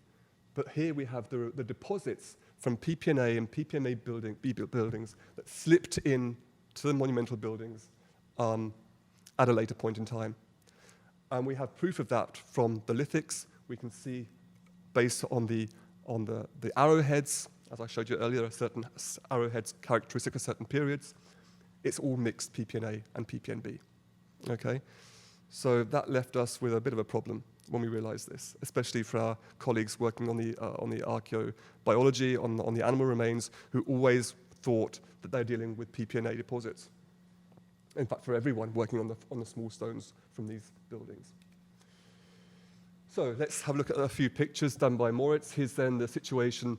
Speaker 2: But here we have the deposits from PPNA and PPMA B buildings that slipped in to the monumental buildings at a later point in time. And we have proof of that from the lithics. We can see, based on the arrowheads, as I showed you earlier, certain arrowheads characteristic of certain periods. It's all mixed PPNA and PPNB. Okay, so that left us with a bit of a problem when we realized this, especially for our colleagues working on the archaeobiology, on the animal remains, who always thought that they're dealing with PPNA deposits. In fact, for everyone working on the small stones from these buildings. So let's have a look at a few pictures done by Moritz. Here's then the situation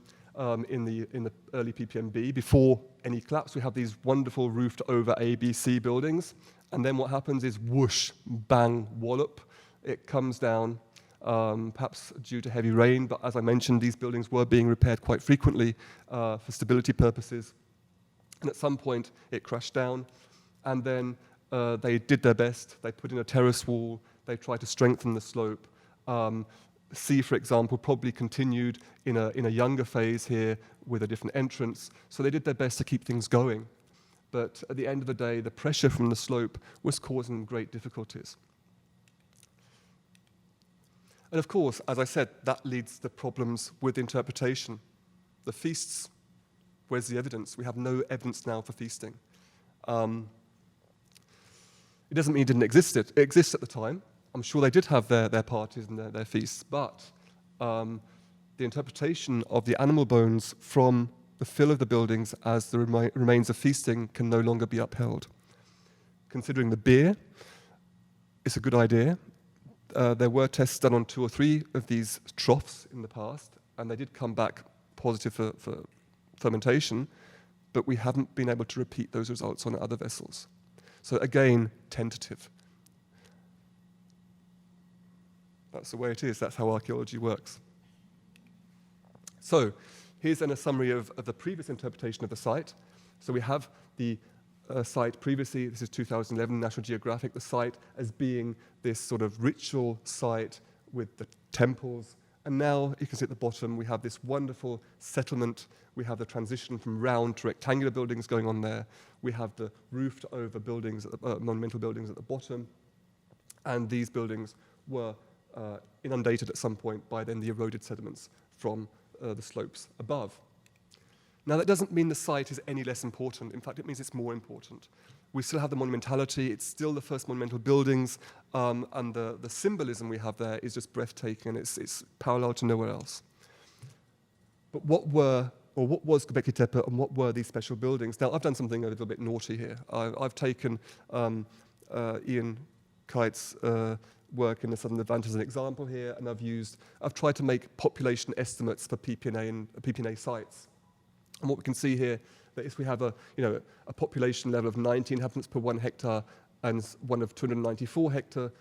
Speaker 2: in the early PPMB. Before any collapse, we have these wonderful roofed over ABC buildings. And then what happens is whoosh, bang, wallop. It comes down, perhaps due to heavy rain. But as I mentioned, these buildings were being repaired quite frequently for stability purposes. And at some point, it crashed down. And then they did their best. They put in a terrace wall. They tried to strengthen the slope. C, for example, probably continued in a younger phase here with a different entrance. So they did their best to keep things going. But at the end of the day, the pressure from the slope was causing great difficulties. And of course, as I said, that leads to problems with interpretation. The feasts, where's the evidence? We have no evidence now for feasting. It doesn't mean it didn't exist. It exists at the time. I'm sure they did have their parties and their feasts, but the interpretation of the animal bones from the fill of the buildings as the remains of feasting can no longer be upheld. Considering the beer, it's a good idea. There were tests done on 2 or 3 of these troughs in the past, and they did come back positive for fermentation, but we haven't been able to repeat those results on other vessels. So again, tentative. That's the way it is. That's how archaeology works. So here's then a summary of the previous interpretation of the site. So we have the site previously, this is 2011 National Geographic, the site as being this sort of ritual site with the temples. And now you can see at the bottom, we have this wonderful settlement. We have the transition from round to rectangular buildings going on there. We have the roofed over buildings, monumental buildings at the bottom. And these buildings were inundated at some point by then the eroded sediments from the slopes above. Now, that doesn't mean the site is any less important. In fact, it means it's more important. We still have the monumentality. It's still the first monumental buildings, and the symbolism we have there is just breathtaking, and it's parallel to nowhere else. But what was Gobeklitepe, and what were these special buildings? Now, I've done something a little bit naughty here. I've taken Ian Kite's work in the Southern Levant as an example here, and I've tried to make population estimates for PPNA and PPNA sites. And what we can see here is we have a population level of 19 inhabitants per 1 hectare and one of 294 hectare.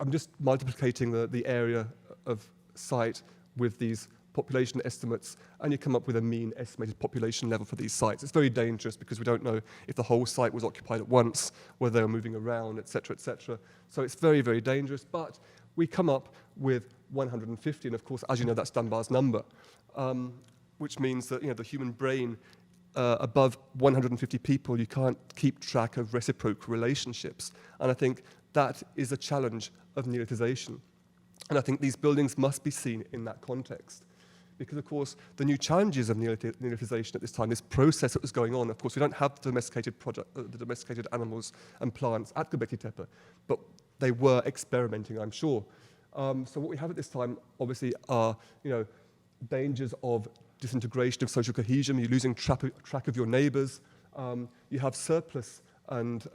Speaker 2: I'm just multiplicating the area of site with these population estimates, and you come up with a mean estimated population level for these sites. It's very dangerous because we don't know if the whole site was occupied at once, whether they were moving around, etc., etc. So it's very, very dangerous, but we come up with 150, and of course, as you know, that's Dunbar's number, which means that the human brain, above 150 people, you can't keep track of reciprocal relationships. And I think that is a challenge of Neolithization. And I think these buildings must be seen in that context. Because, of course, the new challenges of Neolithization at this time, this process that was going on, of course, we don't have the domesticated animals and plants at Gobeklitepe, but they were experimenting, I'm sure. So what we have at this time, obviously, are dangers of disintegration of social cohesion. You're losing track of your neighbors. You have surplus and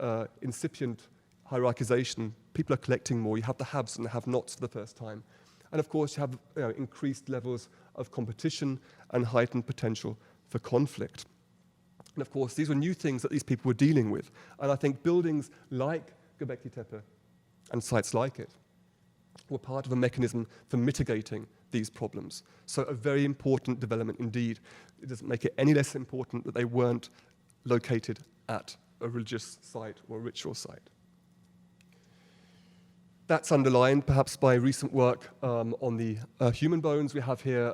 Speaker 2: incipient hierarchization. People are collecting more. You have the haves and the have-nots for the first time. And of course, you have increased levels of competition and heightened potential for conflict. And of course, these were new things that these people were dealing with. And I think buildings like Gobeklitepe and sites like it were part of a mechanism for mitigating these problems. So a very important development indeed. It doesn't make it any less important that they weren't located at a religious site or a ritual site. That's underlined perhaps by recent work on the human bones. We have here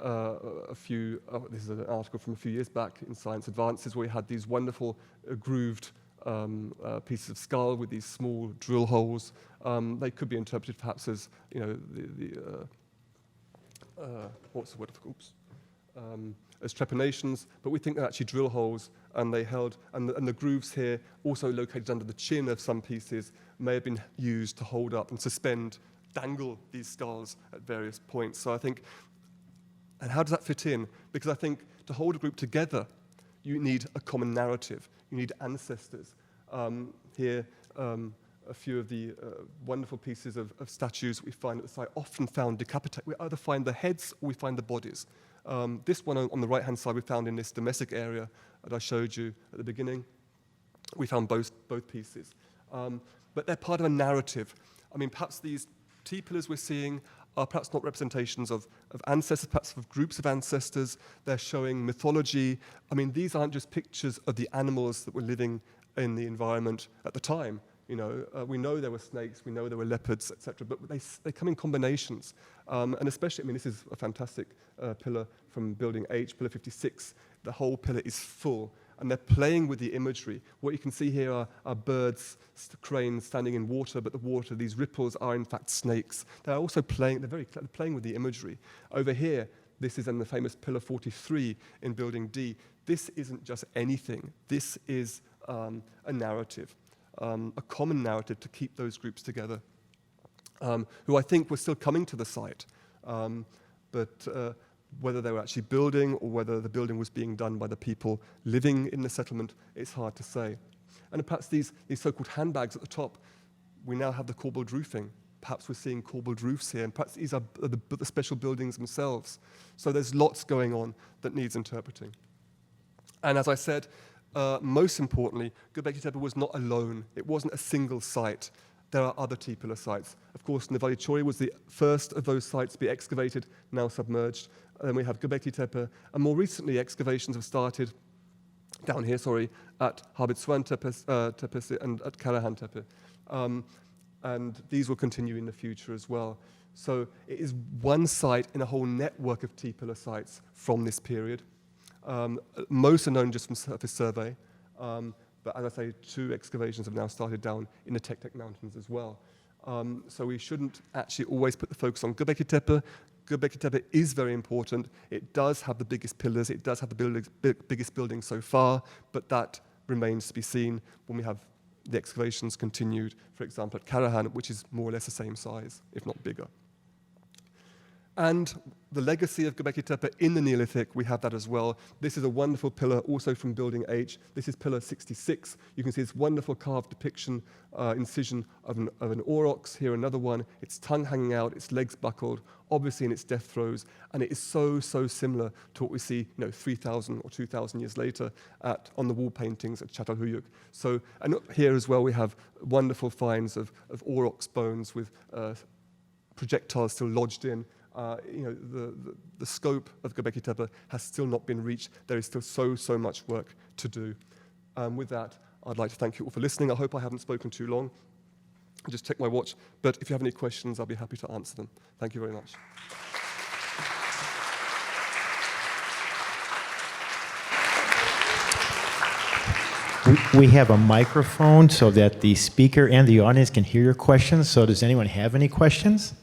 Speaker 2: this is an article from a few years back in Science Advances, where we had these wonderful grooved pieces of skull with these small drill holes. They could be interpreted perhaps as, what's the word? Oops. As trepanations, but we think they're actually drill holes, and they held, and the grooves here, also located under the chin of some pieces, may have been used to hold up and suspend, dangle these skulls at various points. So I think, and how does that fit in? Because I think to hold a group together, you need a common narrative. You need ancestors. Here, a few of the wonderful pieces of statues we find at the site, often found decapitated. We either find the heads or we find the bodies. This one on the right-hand side we found in this domestic area that I showed you at the beginning. We found both pieces. But they're part of a narrative. I mean, perhaps these T-pillars we're seeing are perhaps not representations of ancestors, perhaps of groups of ancestors. They're showing mythology. I mean, these aren't just pictures of the animals that were living in the environment at the time. We know there were snakes, we know there were leopards, etc. But they come in combinations. And especially, I mean, this is a fantastic pillar from Building H, Pillar 56. The whole pillar is full. And they're playing with the imagery. What you can see here are birds, cranes standing in water, but the water, these ripples are in fact snakes. They're also playing, they're playing with the imagery. Over here, this is in the famous Pillar 43 in Building D. This isn't just anything. This is a narrative, a common narrative to keep those groups together, who I think were still coming to the site. But whether they were actually building or whether the building was being done by the people living in the settlement, it's hard to say. And perhaps these so-called handbags at the top, we now have the corbelled roofing. Perhaps we're seeing corbelled roofs here, and perhaps these are the special buildings themselves. So there's lots going on that needs interpreting. And as I said, most importantly, Gobeklitepe was not alone. It wasn't a single site. There are other T-pillar sites. Of course, Nevali-Chori was the first of those sites to be excavated, now submerged. Then we have Gobeklitepe, and more recently, excavations have started down here, at Habitswan Tepe and at Karahan Tepe. And these will continue in the future as well. So it is one site in a whole network of T-pillar sites from this period. Most are known just from surface survey. But as I say, 2 excavations have now started down in the Tek Mountains as well. So we shouldn't actually always put the focus on Gobeklitepe. Gobeklitepe is very important. It does have the biggest pillars. It does have the biggest building so far, but that remains to be seen when we have the excavations continued, for example, at Karahan, which is more or less the same size, if not bigger. And the legacy of Gobeklitepe in the Neolithic, we have that as well. This is a wonderful pillar, also from Building H. This is Pillar 66. You can see this wonderful carved depiction, incision of an aurochs. Here another one. Its tongue hanging out, its legs buckled, obviously in its death throes. And it is so similar to what we see 3,000 or 2,000 years later on the wall paintings at Çatalhöyük. So, and here as well we have wonderful finds of aurochs bones with projectiles still lodged in. The scope of Gobeklitepe has still not been reached. There is still so much work to do. With that, I'd like to thank you all for listening. I hope I haven't spoken too long. I just check my watch. But if you have any questions, I'll be happy to answer them. Thank you very much.
Speaker 3: We have a microphone so that the speaker and the audience can hear your questions. So does anyone have any questions?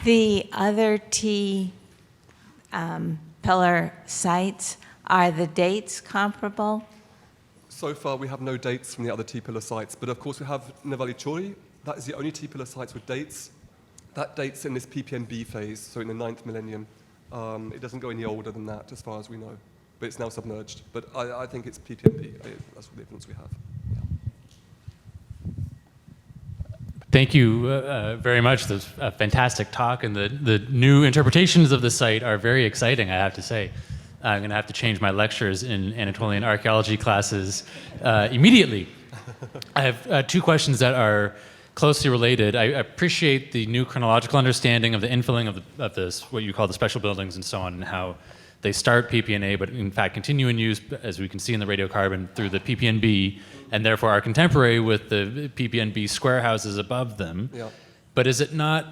Speaker 4: The other pillar sites, are the dates comparable?
Speaker 2: So far, we have no dates from the other T-pillar sites, but of course we have Nevali-Chori. That is the only T-pillar sites with dates. That dates in this PPNB phase, so in the 9th millennium. It doesn't go any older than that, as far as we know, but it's now submerged. But I think it's PPNB. That's the evidence we have.
Speaker 5: Thank you very much. That was a fantastic talk, and the new interpretations of the site are very exciting, I have to say. I'm going to have to change my lectures in Anatolian archaeology classes immediately. I have two questions that are closely related. I appreciate the new chronological understanding of the infilling of this, what you call the special buildings and so on, and how they start PPNA, but in fact continue in use, as we can see in the radiocarbon, through the PPNB, and therefore are contemporary with the PPNB square houses above them.
Speaker 2: Yeah.
Speaker 5: But is it not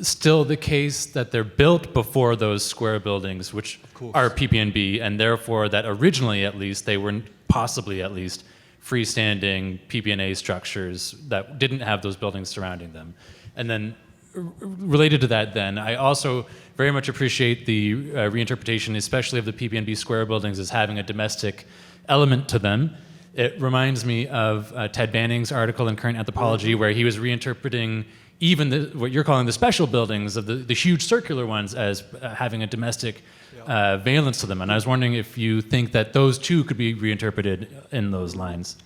Speaker 5: still the case that they're built before those square buildings, which are PPNB, and therefore that originally, at least, they were possibly, at least, freestanding PPNA structures that didn't have those buildings surrounding them? And then related to that, then, I also very much appreciate the reinterpretation, especially of the PPNB square buildings, as having a domestic element to them. It reminds me of Ted Banning's article in Current Anthropology, where he was reinterpreting even what you're calling the special buildings, of the huge circular ones, as having a domestic valence to them. And I was wondering if you think that those two could be reinterpreted in those lines.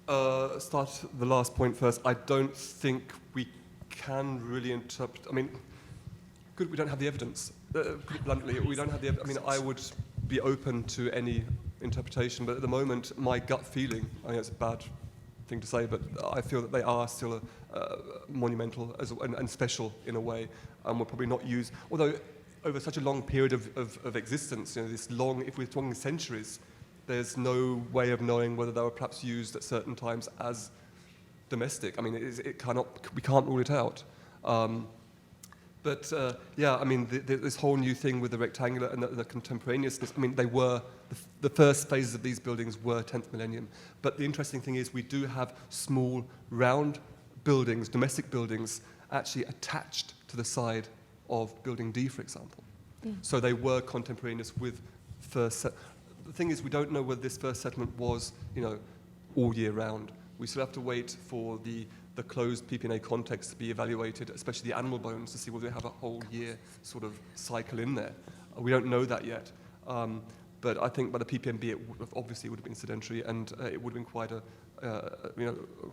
Speaker 2: Start the last point first. I don't think we can really interpret. I mean, good, we don't have the evidence. Put it bluntly, we don't have the evidence. I mean, I would be open to any interpretation, but at the moment, my gut feeling, I mean, it's a bad thing to say, but I feel that they are still monumental and special in a way, and will probably not use, although over such a long period of existence, you know, this long, if we're talking centuries, there's no way of knowing whether they were perhaps used at certain times as domestic. I mean, we can't rule it out. But yeah, I mean, this whole new thing with the rectangular and the contemporaneousness, I mean, they were, the first phases of these buildings were 10th millennium. But the interesting thing is we do have small, round buildings, domestic buildings, actually attached to the side of building D, for example. Yeah. So they were contemporaneous with first the thing is, we don't know whether this first settlement was, you know, all year round. We still have to wait for the closed PPNA context to be evaluated, especially the animal bones, to see whether they have a whole year sort of cycle in there. We don't know that yet. But I think by the PPNB, it obviously would have been sedentary, and it would have been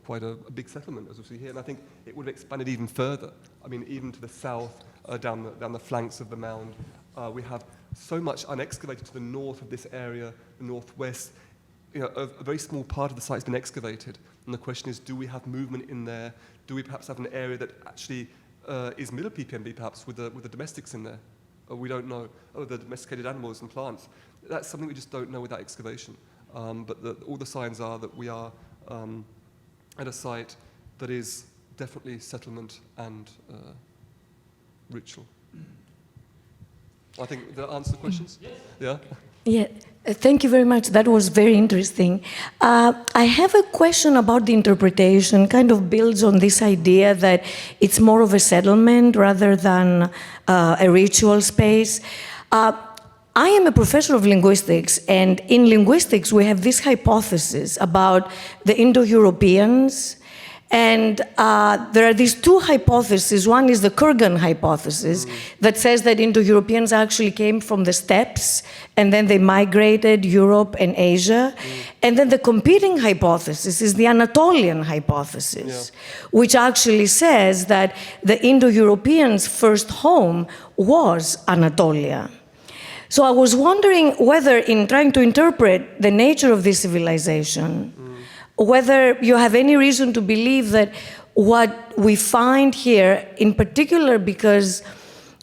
Speaker 2: quite a big settlement, as we see here. And I think it would have expanded even further. I mean, even to the south, down the flanks of the mound. We have so much unexcavated to the north of this area, the northwest. You know, a very small part of the site has been excavated. And the question is, do we have movement in there? Do we perhaps have an area that actually is middle PPNB, perhaps, with the domestics in there? We don't know. Oh, the domesticated animals and plants. That's something we just don't know without excavation. But all the signs are that we are at a site that is definitely settlement and ritual. I think, did that answer the questions? Yes. Yeah?
Speaker 6: Yeah, thank you very much. That was very interesting. I have a question about the interpretation, kind of builds on this idea that it's more of a settlement rather than a ritual space. I am a professor of linguistics, and in linguistics we have this hypothesis about the Indo-Europeans. And there are these two hypotheses. One is the Kurgan hypothesis that says that Indo-Europeans actually came from the steppes and then they migrated Europe and Asia. And then the competing hypothesis is the Anatolian hypothesis, which actually says that the Indo-Europeans' first home was Anatolia. So I was wondering whether, in trying to interpret the nature of this civilization, whether you have any reason to believe that what we find here, in particular because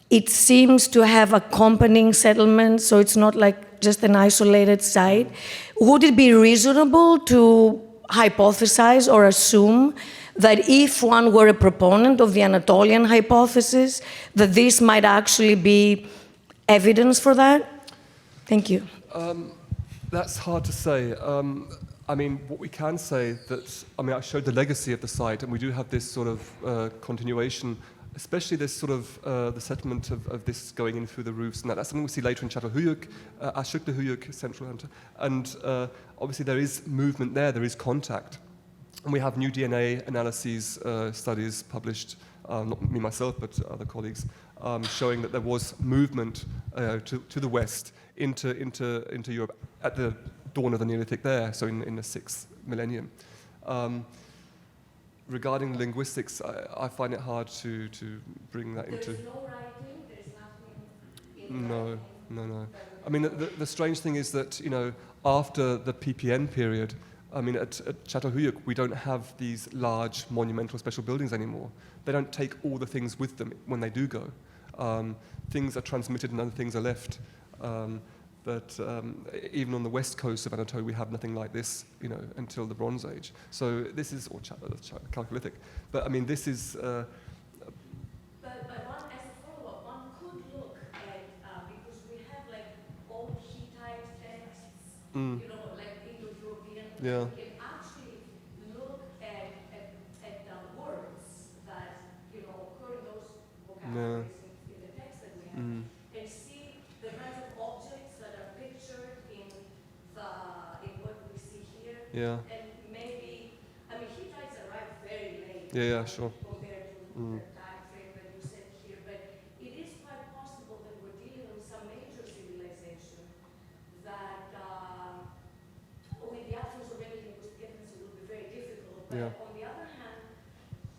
Speaker 6: it seems to have accompanying settlements, so it's not like just an isolated site, would it be reasonable to hypothesize or assume that if one were a proponent of the Anatolian hypothesis, that this might actually be evidence for that? Thank you.
Speaker 2: That's hard to say. I mean, what we can say that, I mean, I showed the legacy of the site, and we do have this sort of continuation, especially this sort of the settlement of this going in through the roofs, and that's something we see later in Çatalhöyük, Aşıklıhöyük, Central Hunter, and obviously there is movement there is contact, and we have new DNA analyses, studies published, not me myself, but other colleagues, showing that there was movement to the west into Europe at the dawn of the Neolithic there, so in the 6th millennium. Regarding linguistics, I find it hard to bring that into...
Speaker 6: There's no writing, there's nothing in
Speaker 2: No. I mean, the strange thing is that, you know, after the PPN period, I mean, at Çatalhöyük, we don't have these large monumental special buildings anymore. They don't take all the things with them when they do go. Things are transmitted and other things are left. But even on the west coast of Anatolia, we have nothing like this, you know, until the Bronze Age. So this is, or Chalcolithic. But I mean, this is.
Speaker 6: But one, as a follow-up, one could look at, because we have like old Hittite texts, you know, like Indo-European,
Speaker 2: Yeah.
Speaker 6: we can actually look at the words that, you know, occur in those vocabularies in the text that we have, and see the kinds of objects that are pictured in what we see here.
Speaker 2: Yeah.
Speaker 6: And maybe, I mean, Hittites arrived very late.
Speaker 2: Yeah, sure.
Speaker 6: Compared to the time frame that you said here, but it is quite possible that we're dealing with some major civilization that, with the absence of any linguistic evidence, it would be very difficult. But
Speaker 2: Yeah.
Speaker 6: on the other hand,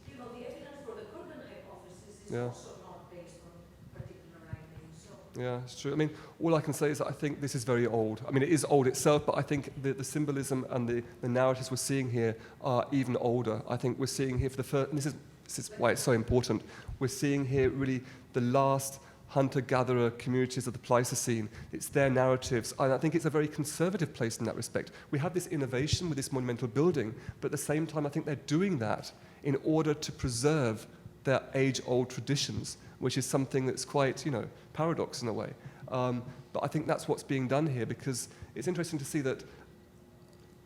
Speaker 6: you know, the evidence for the Kurgan hypothesis is
Speaker 2: Yeah.
Speaker 6: also not based on particular writings. So.
Speaker 2: Yeah, it's true. I mean, all I can say is that I think this is very old. I mean, it is old itself, but I think the symbolism and the narratives we're seeing here are even older. I think we're seeing here for the first, and this is why it's so important, we're seeing here really the last hunter-gatherer communities of the Pleistocene. It's their narratives, and I think it's a very conservative place in that respect. We have this innovation with this monumental building, but at the same time, I think they're doing that in order to preserve their age-old traditions, which is something that's quite, you know, paradox in a way. But I think that's what's being done here, because it's interesting to see that,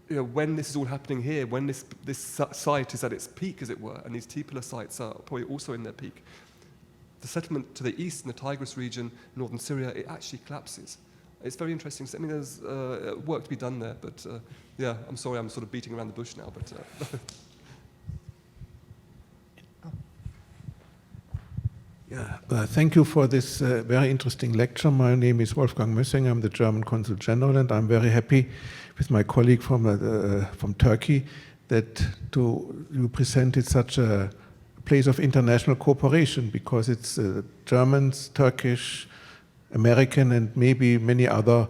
Speaker 2: you know, when this is all happening here, when this site is at its peak, as it were, and these Tipula sites are probably also in their peak, the settlement to the east in the Tigris region, northern Syria, it actually collapses. It's very interesting. I mean, there's work to be done there, but yeah, I'm sorry, I'm sort of beating around the bush now, but.
Speaker 7: Yeah, thank you for this very interesting lecture. My name is Wolfgang Mössing. I'm the German Consul General, and I'm very happy with my colleague from Turkey that you presented such a place of international cooperation, because it's Germans, Turkish, American, and maybe many other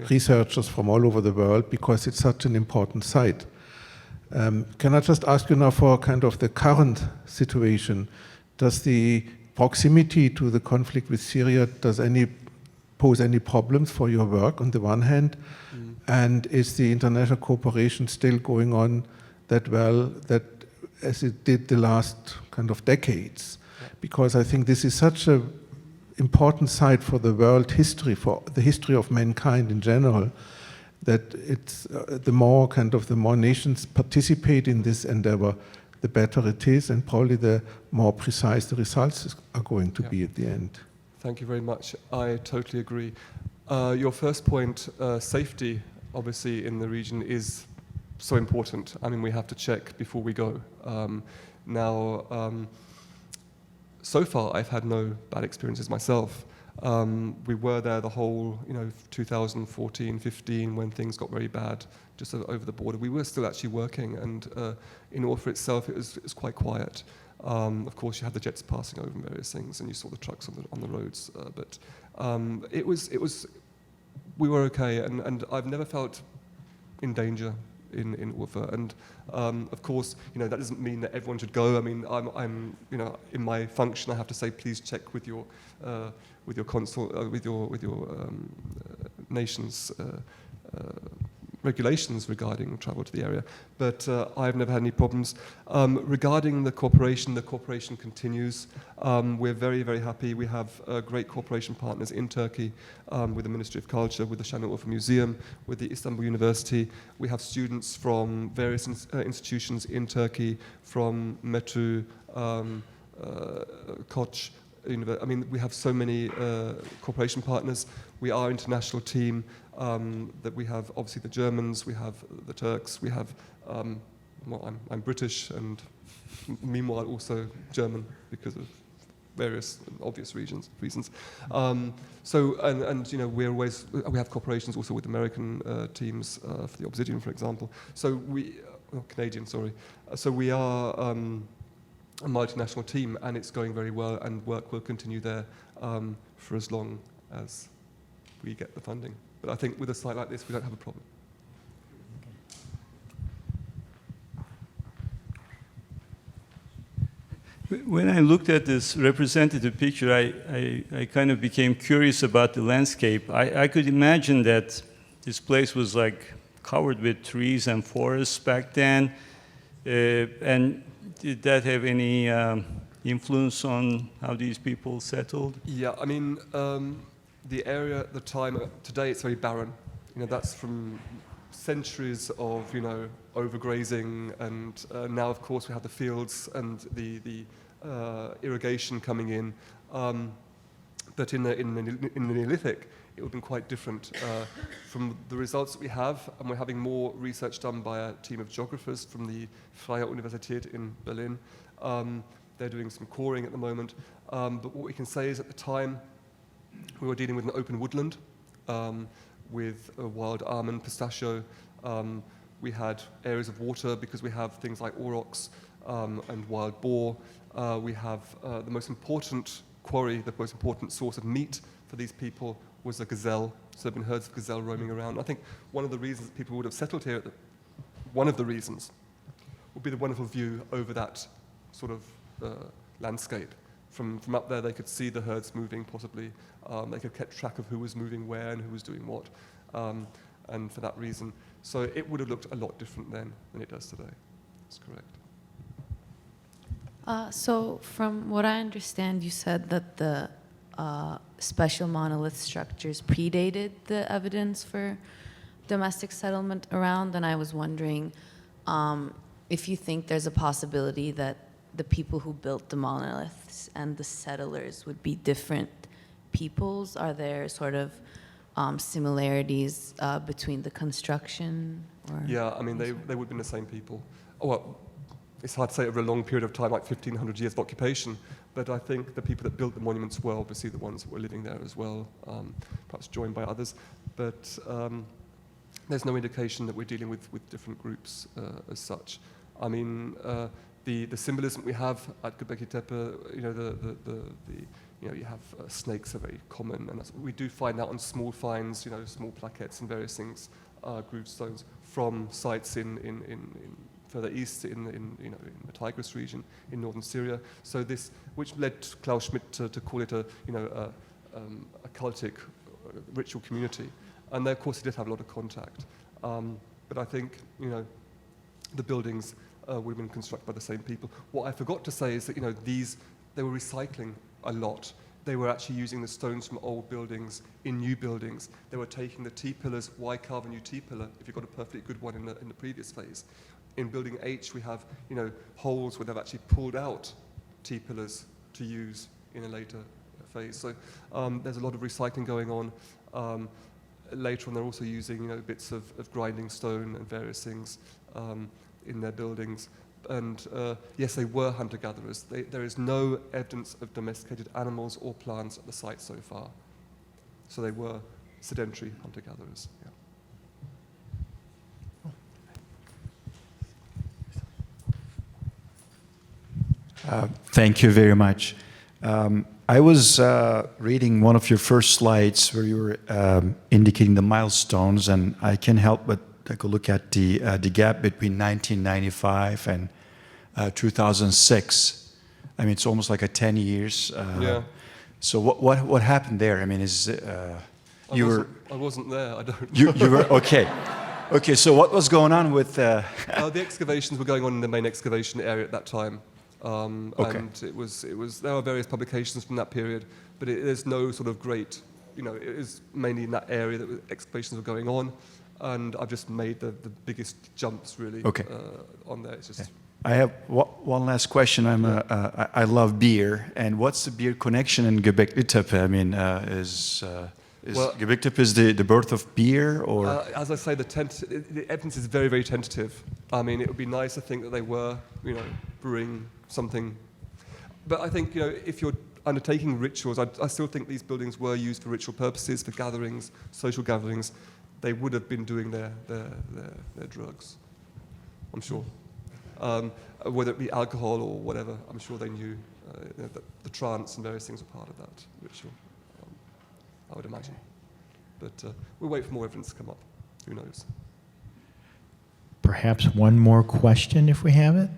Speaker 7: researchers from all over the world, because it's such an important site. Can I just ask you now for kind of the current situation? Does the proximity to the conflict with Syria pose any problems for your work on the one hand? And is the international cooperation still going on that well as it did the last kind of decades? Because I think this is such an important site for the world history, for the history of mankind in general, that it's the more nations participate in this endeavor, the better it is, and probably the more precise the results are going to be at the end.
Speaker 2: Thank you very much. I totally agree. Your first point, safety, obviously, in the region is so important. I mean, we have to check before we go. So far, I've had no bad experiences myself. We were there the whole, 2014, 15, when things got very bad, just over the border. We were still actually working, and in Orfa itself, it was quite quiet. Of course, you had the jets passing over and various things, and you saw the trucks on the roads. But we were okay, and I've never felt in danger in Orfa. And of course, that doesn't mean that everyone should go. I mean, I'm in my function, I have to say, please check with your consul, with your nation's regulations regarding travel to the area. But I've never had any problems. Regarding the cooperation continues. We're very, very happy. We have great cooperation partners in Turkey, with the Ministry of Culture, with the Şanlıurfa Museum, with the Istanbul University. We have students from various institutions in Turkey, from METU, Koç. I mean, we have so many cooperation partners. We are an international team. That we have, obviously, the Germans, we have the Turks, we have, well, I'm British, and meanwhile also German because of various obvious reasons. So we have cooperations also with American teams for the Obsidian, for example. So Canadian, sorry. So we are a multinational team, and it's going very well, and work will continue there for as long as we get the funding. But I think with a site like this, we don't have a problem.
Speaker 8: When I looked at this representative picture, I kind of became curious about the landscape. I could imagine that this place was like covered with trees and forests back then. And did that have any influence on how these people settled?
Speaker 2: Yeah, I mean, the area at the time, today it's very barren. You know, that's from centuries of, you know, overgrazing, and now, of course, we have the fields and the irrigation coming in. But in the Neolithic, it would have been quite different. From the results that we have, and we're having more research done by a team of geographers from the Freie Universität in Berlin. They're doing some coring at the moment. But what we can say is at the time, we were dealing with an open woodland with wild almond, pistachio. We had areas of water because we have things like aurochs and wild boar. We have the most important quarry, the most important source of meat for these people was a gazelle. So there have been herds of gazelle roaming around. I think one of the reasons that people would have settled here, one of the reasons, would be the wonderful view over that sort of landscape. From up there, they could see the herds moving, possibly. They could keep track of who was moving where and who was doing what. And for that reason. So it would have looked a lot different then than it does today. That's correct.
Speaker 9: So from what I understand, you said that the special monolith structures predated the evidence for domestic settlement around, and I was wondering if you think there's a possibility that the people who built the monoliths and the settlers would be different peoples. Are there sort of similarities between the construction? Or
Speaker 2: yeah, I mean, they would have been the same people. Oh, well, it's hard to say over a long period of time, like 1,500 years of occupation, but I think the people that built the monuments were obviously the ones that were living there as well, perhaps joined by others. But there's no indication that we're dealing with different groups as such. I mean, the symbolism we have at Gobeklitepe, you know, you have snakes are very common, and we do find that on small finds, you know, small plaquettes and various things, groove stones from sites in further east in the Tigris region in northern Syria. So this, which led Klaus Schmidt to call it a cultic ritual community, and they, of course, did have a lot of contact. But I think, you know, the buildings would have been constructed by the same people. What I forgot to say is that, you know, they were recycling a lot. They were actually using the stones from old buildings in new buildings. They were taking the T-pillars. Why carve a new T-pillar if you've got a perfectly good one in the previous phase? In building H, we have, you know, holes where they've actually pulled out T-pillars to use in a later phase. So there's a lot of recycling going on. Later on, they're also using, you know, bits of grinding stone and various things in their buildings. And yes, they were hunter-gatherers. There is no evidence of domesticated animals or plants at the site so far. So they were sedentary hunter-gatherers. Yeah.
Speaker 10: Thank you very much. I was reading one of your first slides where you were indicating the milestones, and I can't help but take a look at the gap between 1995 and 2006. I mean, it's almost like 10 years.
Speaker 2: Yeah.
Speaker 10: So what happened there? I mean, I
Speaker 2: wasn't there. I don't.
Speaker 10: You were okay. Okay. So what was going on with?
Speaker 2: The excavations were going on in the main excavation area at that time.
Speaker 10: Okay.
Speaker 2: And there are various publications from that period, but there's no sort of great, you know, it is mainly in that area that excavations were going on, and I've just made the biggest jumps really on there. It's just.
Speaker 10: Okay. I have one last question. I love beer, and what's the beer connection in Gobeklitepe? I mean, Gobeklitepe is the birth of beer, or?
Speaker 2: As I say, the evidence is very, very tentative. I mean, it would be nice to think that they were, you know, brewing something. But I think, you know, if you're undertaking rituals, I still think these buildings were used for ritual purposes, for gatherings, social gatherings. They would have been doing their drugs, I'm sure. Whether it be alcohol or whatever, I'm sure they knew that the trance and various things were part of that ritual, I would imagine. But we'll wait for more evidence to come up. Who knows?
Speaker 3: Perhaps one more question if we have it?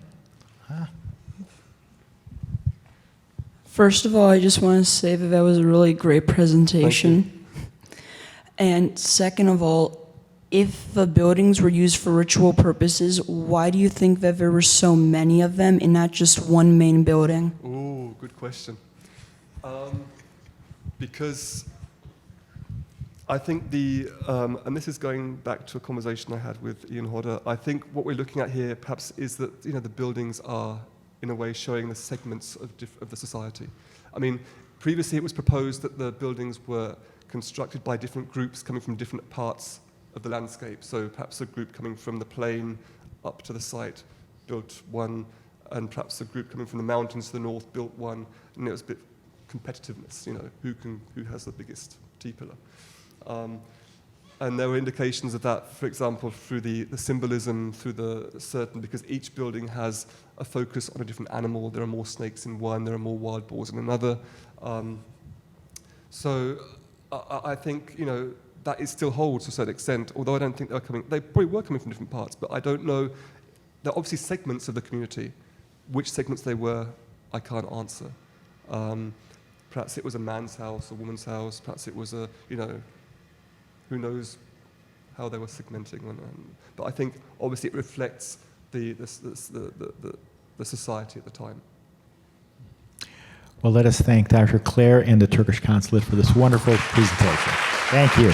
Speaker 11: First of all, I just want to say that was a really great presentation. And second of all, if the buildings were used for ritual purposes, why do you think that there were so many of them and not just one main building?
Speaker 2: Ooh, good question. Because I think and this is going back to a conversation I had with Ian Hodder, I think what we're looking at here perhaps is that the buildings are in a way showing the segments of the society. I mean, previously it was proposed that the buildings were constructed by different groups coming from different parts of the landscape. So perhaps a group coming from the plain up to the site built one, and perhaps a group coming from the mountains to the north built one, and it was a bit competitiveness, who has the biggest T-pillar. And there were indications of that, for example, through the symbolism, through because each building has a focus on a different animal. There are more snakes in one, there are more wild boars in another. So I think, that it still holds to a certain extent, although I don't think they probably were coming from different parts, but I don't know. There are obviously segments of the community. Which segments they were, I can't answer. Perhaps it was a man's house, a woman's house, perhaps it was who knows how they were segmenting. But I think obviously it reflects the society at the time.
Speaker 3: Well, let us thank Dr. Clare and the Turkish consulate for this wonderful presentation. Thank you.